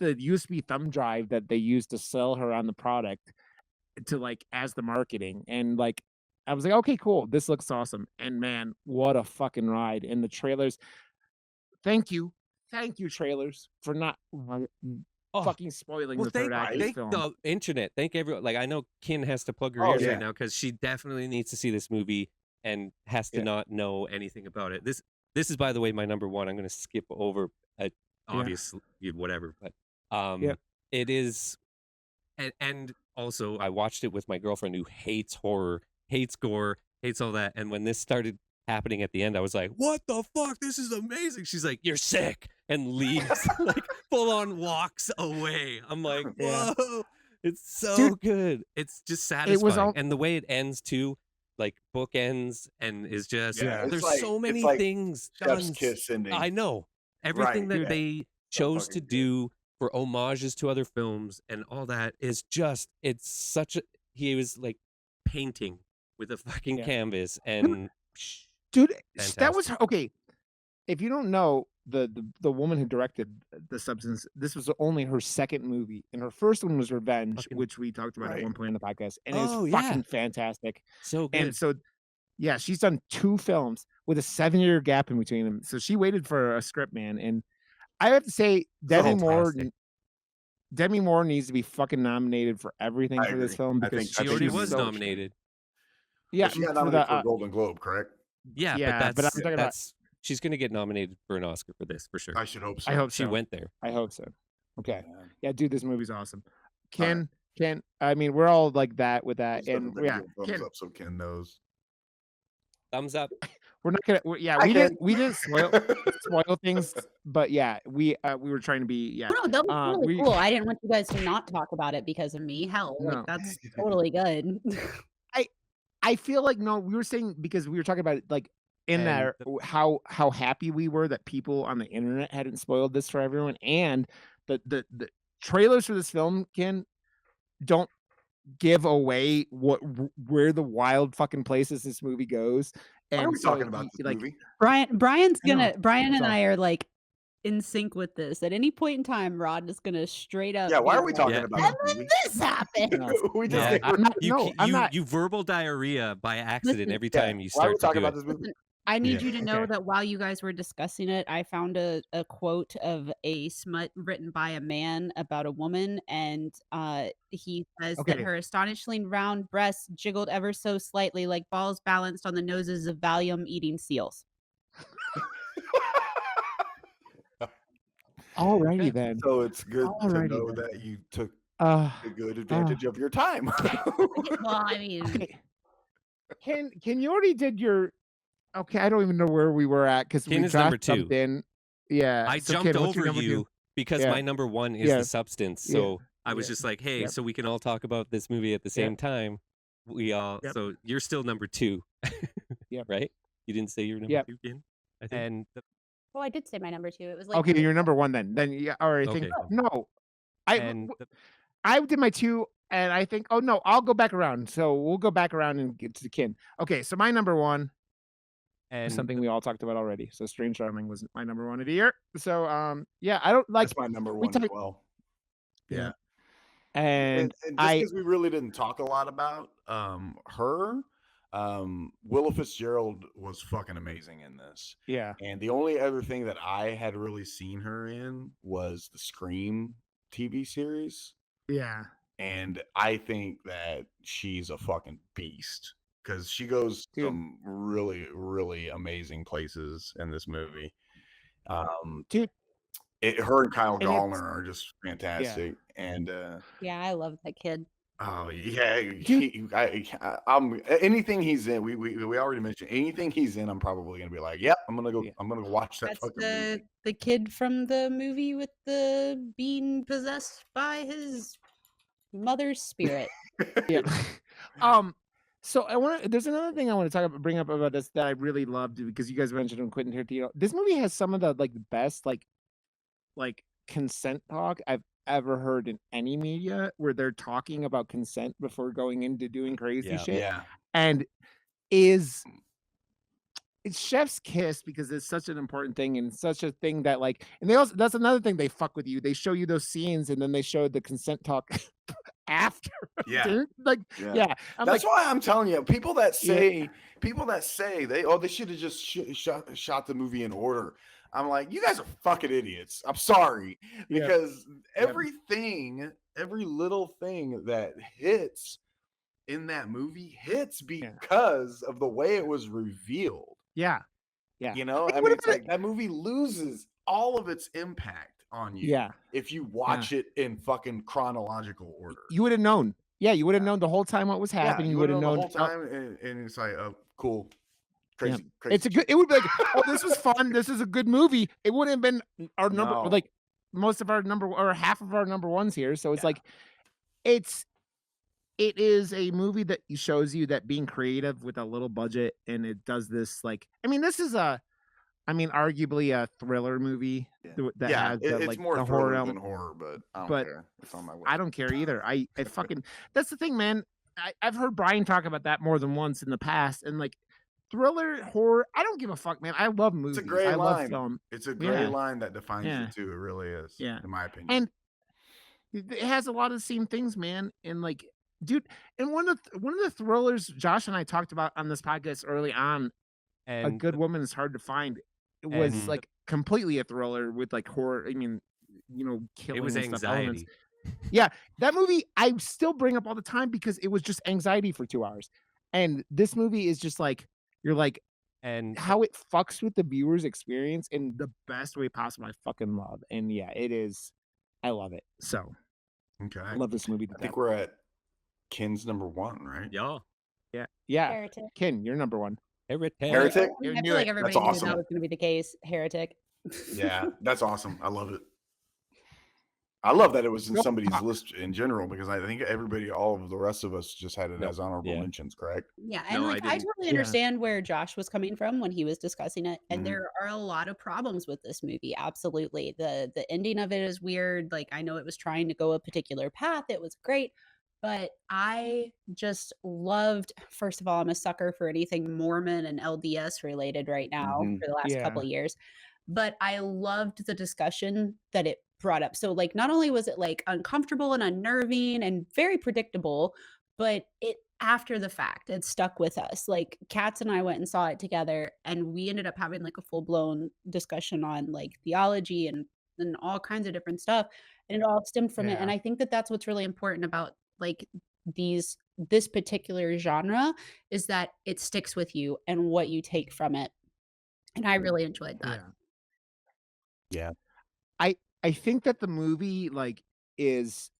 USB thumb drive that they used to sell her on the product to like as the marketing, and like I was like, okay, cool, this looks awesome, and man, what a fucking ride! And the trailers, thank you trailers for not Oh, fucking spoiling well, the third act of this thank film. the internet. Thank everyone. Like I know Kin has to plug her Oh, ears yeah. right now because she definitely needs to see this movie and has to Yeah. not know anything about it. This is, by the way, my number 1. I'm going to skip over obviously whatever, but Yep. it is, and also I watched it with my girlfriend who hates horror, hates gore, hates all that, and when this started happening at the end, I was like, what the fuck, this is amazing. She's like, you're sick, and leaves, like full on walks away. I'm like, Yeah. whoa. It's so Dude, good. It's just it was satisfying. all And the way it ends too, like bookends, and is just Yeah, it's there's like so many like things Chef's done. Kiss ending. I know. Everything Right. that Dude. they So chose to fucking good. do for homages to other films and all that is just it's such a he was like painting with a fucking Yeah. canvas and dude, that fantastic. was okay. If you don't know, the woman who directed The Substance, this was only her second movie, and her first one was Revenge, Fucking- which we talked about at Right. one point in the podcast, and Oh, it's yeah. fucking fantastic. So good. And so, yeah, she's done 2 films with a 7-year gap in between them. So she waited for a script, man. And I have to say, Demi Moore needs to be fucking nominated for everything I for this agree. film I because think- she I already think was so. nominated. Yeah, She got for nominated the for a Golden Globe, correct? Yeah, yeah, but but I'm talking about. she's gonna get nominated for an Oscar for this for sure. I should hope so. I hope She so. went there. I hope so. Okay. Yeah. Yeah, dude, this movie's awesome. All right. Ken, I mean, we're all like that with that, Just and let me yeah, give a thumbs Ken, up so Ken knows. Thumbs up. we're not gonna. Yeah, I we can. didn't spoil things, but yeah, we were trying to be yeah. No, that was really we cool. I didn't want you guys to not talk about it because of me. Hell, No. like that's totally good. I feel like no, we were saying because we were talking about like in And there how happy we were that people on the internet hadn't spoiled this for everyone, and the trailers for this film don't give away where the wild fucking places this movie goes. Why And are we so, talking about this like, movie? Brian's I know. gonna Brian It's and all- I are like in sync with this. At any point in time, Rod is gonna straight up. Yeah, why be are we like, talking Yeah. about And this then movie? this happened. No. We just Yeah. I'm not, You no, ke- I'm you not. you verbal diarrhea by accident Listen, every Yeah, time you why are we start to talking do about it. this movie? Listen, I need Yeah. you to know Okay. that while you guys were discussing it, I found a quote of a smut written by a man about a woman, and he says that Okay. her astonishingly round breasts jiggled ever so slightly like balls balanced on the noses of Valium eating seals. Alrighty Okay. then. So it's good to Alrighty know then. that you took Uh, a good advantage of your time. Well, I mean, okay. Can you already did your? Okay, I don't even know where we were at because Ken we is number just jumped 2. in. Yeah, I so jumped Ken, what's your over number you 2? because Yeah. my number 1 is Yeah. The Substance. Yeah. So I was Yeah. just like, hey, Yep. so we can all talk about this movie at the same time. We all Yep. so you're still number 2. Yep. Right? You didn't say you're number Yep. 2, Ken? I think. And well, I did say my number 2. It was like Okay, you're number 1 then. Then yeah, all right. I think Okay. no. and I did my 2, and I think no, I'll go back around. So we'll go back around and get to Ken. Okay, so my number 1 is something we all talked about already. So Strange Darling was my number 1 of the year. So yeah, I don't like That's my number 1 as well. Yeah. and just I because we really didn't talk a lot about her, Willa Fitzgerald was fucking amazing in this. yeah. And the only other thing that I had really seen her in was the Scream TV series. Yeah. And I think that she's a fucking beast because she goes Dude. some really, really amazing places in this movie. Dude, Her and Kyle And it's- Gallner are just fantastic. And yeah, I love that kid. oh yeah, Dude. I'm anything he's in. We already mentioned anything he's in. I'm probably gonna be like, yep, I'm gonna go. Yeah. I'm gonna go watch that That's fucking movie. the kid from the movie with the being possessed by his mother's spirit. Yeah. So I want to. There's another thing I want to bring up about this that I really loved because you guys mentioned Quentin Tarantino. This movie has some of the best like consent talk I've ever heard in any media, where they're talking about consent before going into doing crazy Yeah. shit, Yeah, and it's chef's kiss because it's such an important thing and such a thing that and they also, that's another thing they fuck with you. They show you those scenes and then they show the consent talk after. yeah. Dude. Yeah. Yeah. I'm That's like, why I'm telling you, people that Yeah. say they should have just shot the movie in order. I'm like, you guys are fucking idiots. I'm sorry, Yeah. because everything, every little thing that hits in that movie hits because of the way it was revealed. yeah. Yeah. You know, It I mean, would've it's been- like that movie loses all of its impact on you. Yeah. If you watch it in fucking chronological order. You would have known. Yeah, you would have known the whole time what was happening. You would have known the whole time, and it's like, oh, cool, crazy, crazy. It's a good. It would be like, oh, this was fun. This is a good movie. It wouldn't have been our number, No. like most of our number or half of our number ones here. So it's Yeah. like, it is a movie that shows you that being creative with a little budget, and it does this this is arguably a thriller movie that Yeah, has the it's more the horror thriller than element, horror, but I don't but care. It's on my list. I don't care either. I fucking that's the thing, man. I've heard Brian talk about that more than once in the past, and like thriller horror, I don't give a fuck, man. I love movies. It's a gray I love line. film. It's a gray Yeah, line that defines yeah, the two. It really is, yeah. in my opinion. And it has a lot of the same things, man. And like, dude, and one of the thrillers Josh and I talked about on this podcast early on, A And Good Woman Is Hard to Find. It was And- like completely a thriller with like horror. I mean, killing it was and stuff elements. anxiety. Yeah, that movie I still bring up all the time because it was just anxiety for 2 hours. And this movie is just like you're like And how it fucks with the viewer's experience in the best way possible. I fucking love. And yeah, it is. I love it. So Okay. I love this movie to I think death. we're at Ken's number 1, right? yeah, Yeah. Yeah. Heretic. Ken, you're number 1. Heretic. Heretic? You I knew feel like it. everybody That's knew awesome. that was going to be the case. Heretic. Yeah, that's awesome. I love it. I love that it was in Nope. somebody's list in general because I think all of the rest of us just had it Nope. as honorable Yeah. mentions, correct? Yeah, and No, I like I didn't. totally Yeah. understand where Josh was coming from when he was discussing it, and Mhm. there are a lot of problems with this movie. Absolutely, the ending of it is weird. Like I know it was trying to go a particular path. It was great, but I just loved. First of all, I'm a sucker for anything Mormon and LDS related right now Mhm. for the last couple Yeah. years. But I loved the discussion that it brought up. So like not only was it like uncomfortable and unnerving and very predictable, but it after the fact, it stuck with us. Like Katz and I went and saw it together and we ended up having like a full-blown discussion on like theology and all kinds of different stuff. And it all stemmed from it. And Yeah. I think that that's what's really important about like this particular genre is that it sticks with you and what you take from it. And I really enjoyed that. Yeah. Yeah. I think that the movie like is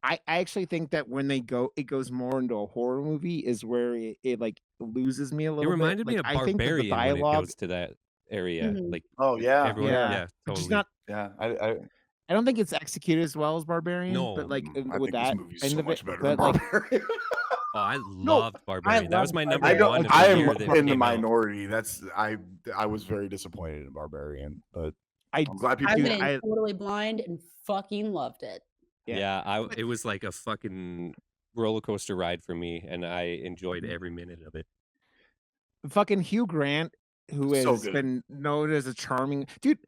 I actually think that when it goes more into a horror movie is where it like loses me a It little bit. reminded me Like, of I think that the Barbarian when it dialogue, goes to that area. Mhm. Like Oh yeah. everyone, yeah, yeah, which is totally. not. Yeah. I don't think it's executed as well as Barbarian, No, but like I with think this that movie's end so of much it, better but than like Barbarian. Oh, I no, loved Barbarian. That was love my number I Barbarian. one don't. of I the am year that in the came out. minority. I was very disappointed in Barbarian, but I I'm glad people. I Dude, went in I totally blind and fucking loved it. yeah. Yeah, it was like a fucking roller coaster ride for me, and I enjoyed Mhm. every minute of it. Fucking Hugh Grant, who So has good. been known as a charming dude.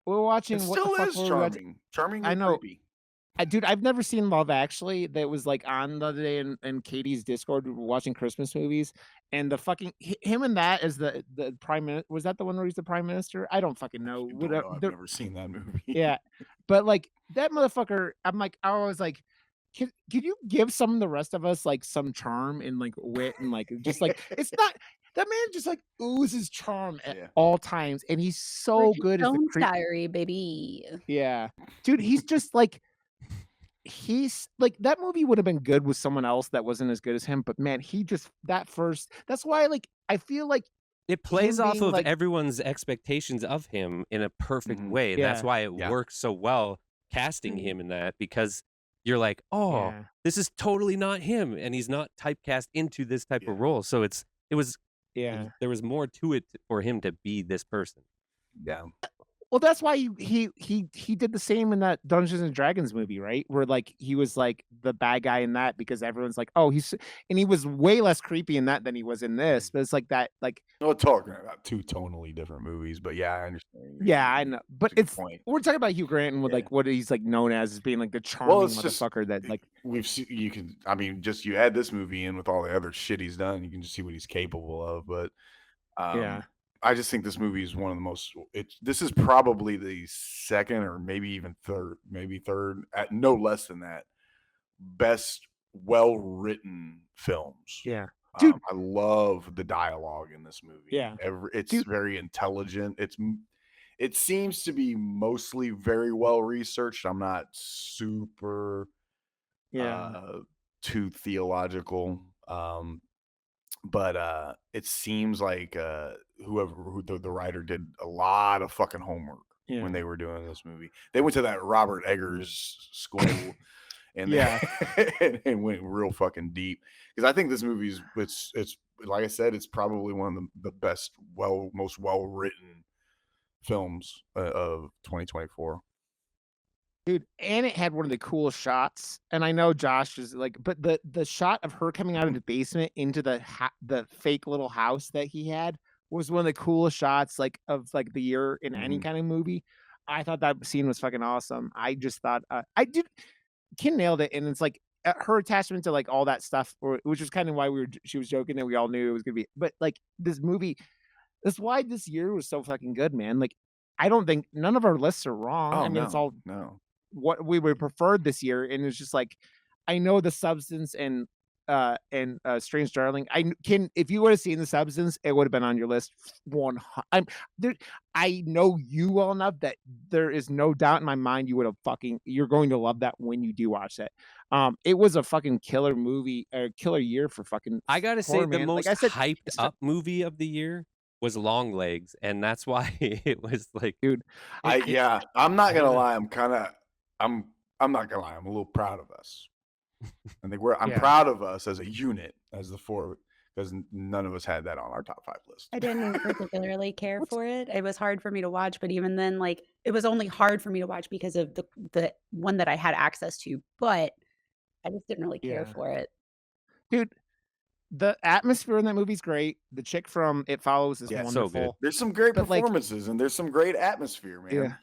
We're watching It what the still fuck is were we watching? charming, charmingly I know. creepy. Dude, I've never seen Love Actually. That was like on the other day in Katie's Discord. We were watching Christmas movies, and the fucking him and that as the prime minister. Was that the one where he's the prime minister? I don't fucking know. I don't Whatever. know. I've never seen that movie. Yeah, but like that motherfucker. I was like, could you give some of the rest of us like some charm and like wit and like just like it's not that man just like oozes charm at Yeah. all times, and he's so Bridget good as the Jones' creep. Diary, baby. Yeah, dude, he's just like. He's like that movie would have been good with someone else that wasn't as good as him, but man, he just that's why like I feel like It plays him off being of like everyone's expectations of him in a perfect Mhm. way. That's Yeah. why it Yeah. works so well casting Mhm. him in that, because you're like, oh, yeah, this is totally not him, and he's not typecast into this type Yeah. of role. So yeah. there was more to it for him to be this person. Yeah. Well, that's why he did the same in that Dungeons and Dragons movie, right? Where like he was like the bad guy in that because everyone's like, oh, and he was way less creepy in that than he was in this. But it's like that, like We're talking about two tonally different movies, but yeah, I understand. yeah, I know, but It's a good it's point. we're talking about Hugh Grant and what Yeah. like what he's like known as being like the charming it's just- motherfucker that like We've seen. You can. I mean, just you add this movie in with all the other shit he's done, you can just see what he's capable of. But yeah. I just think this movie is one of the most. This is probably the second or maybe even third, at no less than that, best well-written films. Yeah. Dude. I love the dialogue in this movie. Yeah. It's Dude. very intelligent. It seems to be mostly very well researched. I'm not super too theological. But it seems like who the writer did a lot of fucking homework when they were doing this movie. They went to that Robert Eggers school and Yeah. and went real fucking deep. Because I think this movie's it's like I said, it's probably one of the best, most well written films of 2024. Dude, and it had one of the coolest shots. And I know Josh is like, but the shot of her coming out of the basement into the fake little house that he had was one of the coolest shots like of like the year in any kind of movie. I thought that scene was fucking awesome. I just thought Kim nailed it, and it's like her attachment to like all that stuff, which was kind of why she was joking that we all knew it was gonna be. But like this movie, that's why this year was so fucking good, man. Like I don't think none of our lists are wrong. Oh, I mean, it's all no. what we would preferred this year, and it's just like I know The Substance and Strange Darling. If you would have seen The Substance, it would have been on your list. I know you well enough that there is no doubt in my mind you're going to love that when you do watch it. It was a fucking killer movie or killer year for fucking. I gotta say, horror, the man. most Like I said, hyped up movie of the year was Long Legs, and that's why it was like, dude. I'm not gonna lie. I'm not gonna lie. I'm a little proud of us. I think I'm proud of us as a unit, as the four, because none of us had that on our top 5 list. I didn't particularly care for it. It was hard for me to watch, but even then, like it was only hard for me to watch because of the one that I had access to. But I just didn't really care for it. Dude, the atmosphere in that movie's great. The chick from It Follows is so wonderful. good. There's some great But, like- performances and there's some great atmosphere, man. Yeah.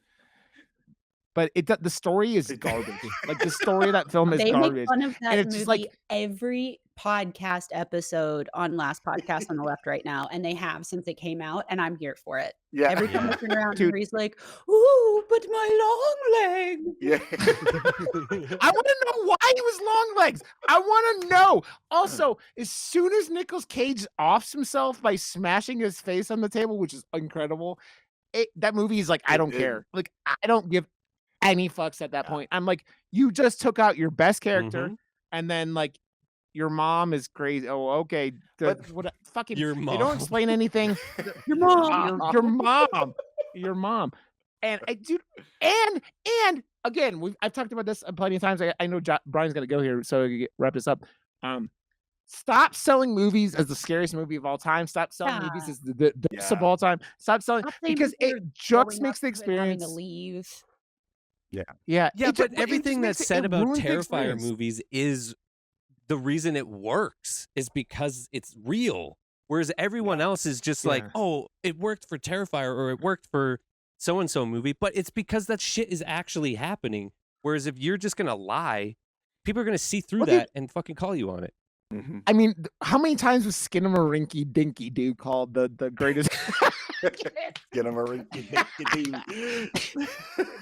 But the story is garbage. Like the story of that film is They garbage. make fun of that And it's movie just like every podcast episode on Last Podcast on the Left right now, and they have since it came out, and I'm here for it. Yeah. Every time I turn around, Dude. Henry's like, "Ooh, but my long leg." Yeah. I want to know why he was long legs. I want to know. Also, as soon as Nicolas Cage offs himself by smashing his face on the table, which is incredible, that movie is like, I don't care. Like, I don't give any fucks at that point. I'm like, you just took out your best character, and then like your mom is crazy. Oh, okay. What fucking Your They mom. don't explain anything. Your mom. Your mom. Your mom. And dude, and again, I've talked about this plenty of times. I know Brian's gonna go here, so we wrap this up. Stop selling movies as the scariest movie of all time. Stop selling movies as the best of all time. Stop selling because it just makes the experience. Having to leave. Yeah, but everything that's said about ruins the Terrifier experience. movies is the reason it works is because it's real. Whereas everyone else is just like, oh, it worked for Terrifier or it worked for so-and-so movie, but it's because that shit is actually happening. Whereas if you're just going to lie, people are going to see through that and fucking call you on it. I mean, how many times was Skinnamarink Dinky Doo called the greatest? Get him a rinky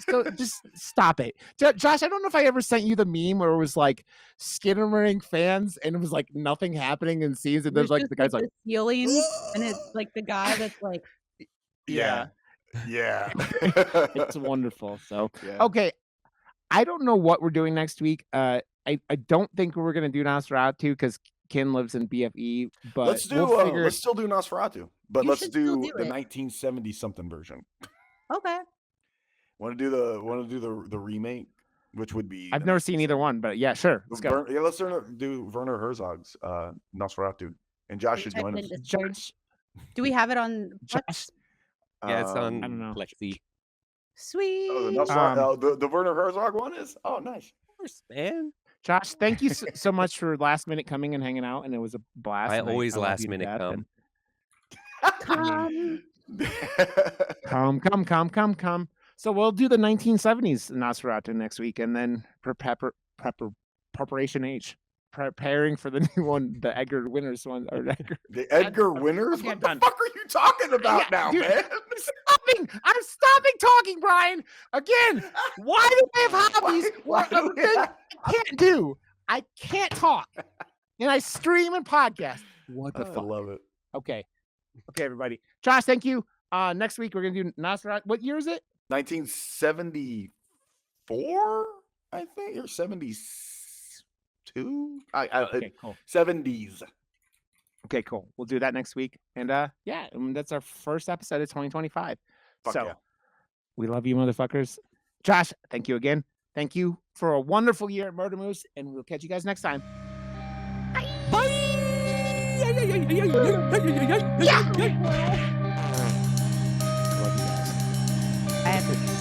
So just stop it. Josh, I don't know if I ever sent you the meme where it was like Skinnamarink fans and it was like nothing happening in scenes and there's like the guy's like ceiling and it's like the guy that's like Yeah. It's wonderful. So okay. I don't know what we're doing next week. I don't think we're gonna do Nosferatu because Ken lives in BFE, but let's still do Nosferatu, but let's do the 1970 something version. Okay. Want to do the remake, which would be I've never seen either one, but yeah, sure. Let's go. Let's do Werner Herzog's Nosferatu, and Josh should join us. Josh, do we have it on Josh? Yeah, it's on I don't know. Lexi. Sweet. Oh, the Werner Herzog one is nice. Of course, man. Josh, thank you so much for last minute coming and hanging out, and it was a blast. I always last minute come. Come. So we'll do the 1970s Nosferatu next week, and then preparation H, preparing for the new one, the Edgar Winners one, or the Edgar Winners. Okay, what the fuck are you talking about now, dude, man? I'm stopping talking, Brian. Again, why do I have hobbies? I can't talk, and I stream and podcast. What the fuck? I love it. Okay, everybody. Josh, thank you. Next week we're gonna do Nosferatu. What year is it? 1974, I think, or 72. Okay, cool. 70s. Okay, cool. We'll do that next week, and that's our first episode of 2025. Fuck so yeah. we love you, motherfuckers. Josh, thank you again. Thank you for a wonderful year at Murder Moose, and we'll catch you guys next time. Love you guys. I have to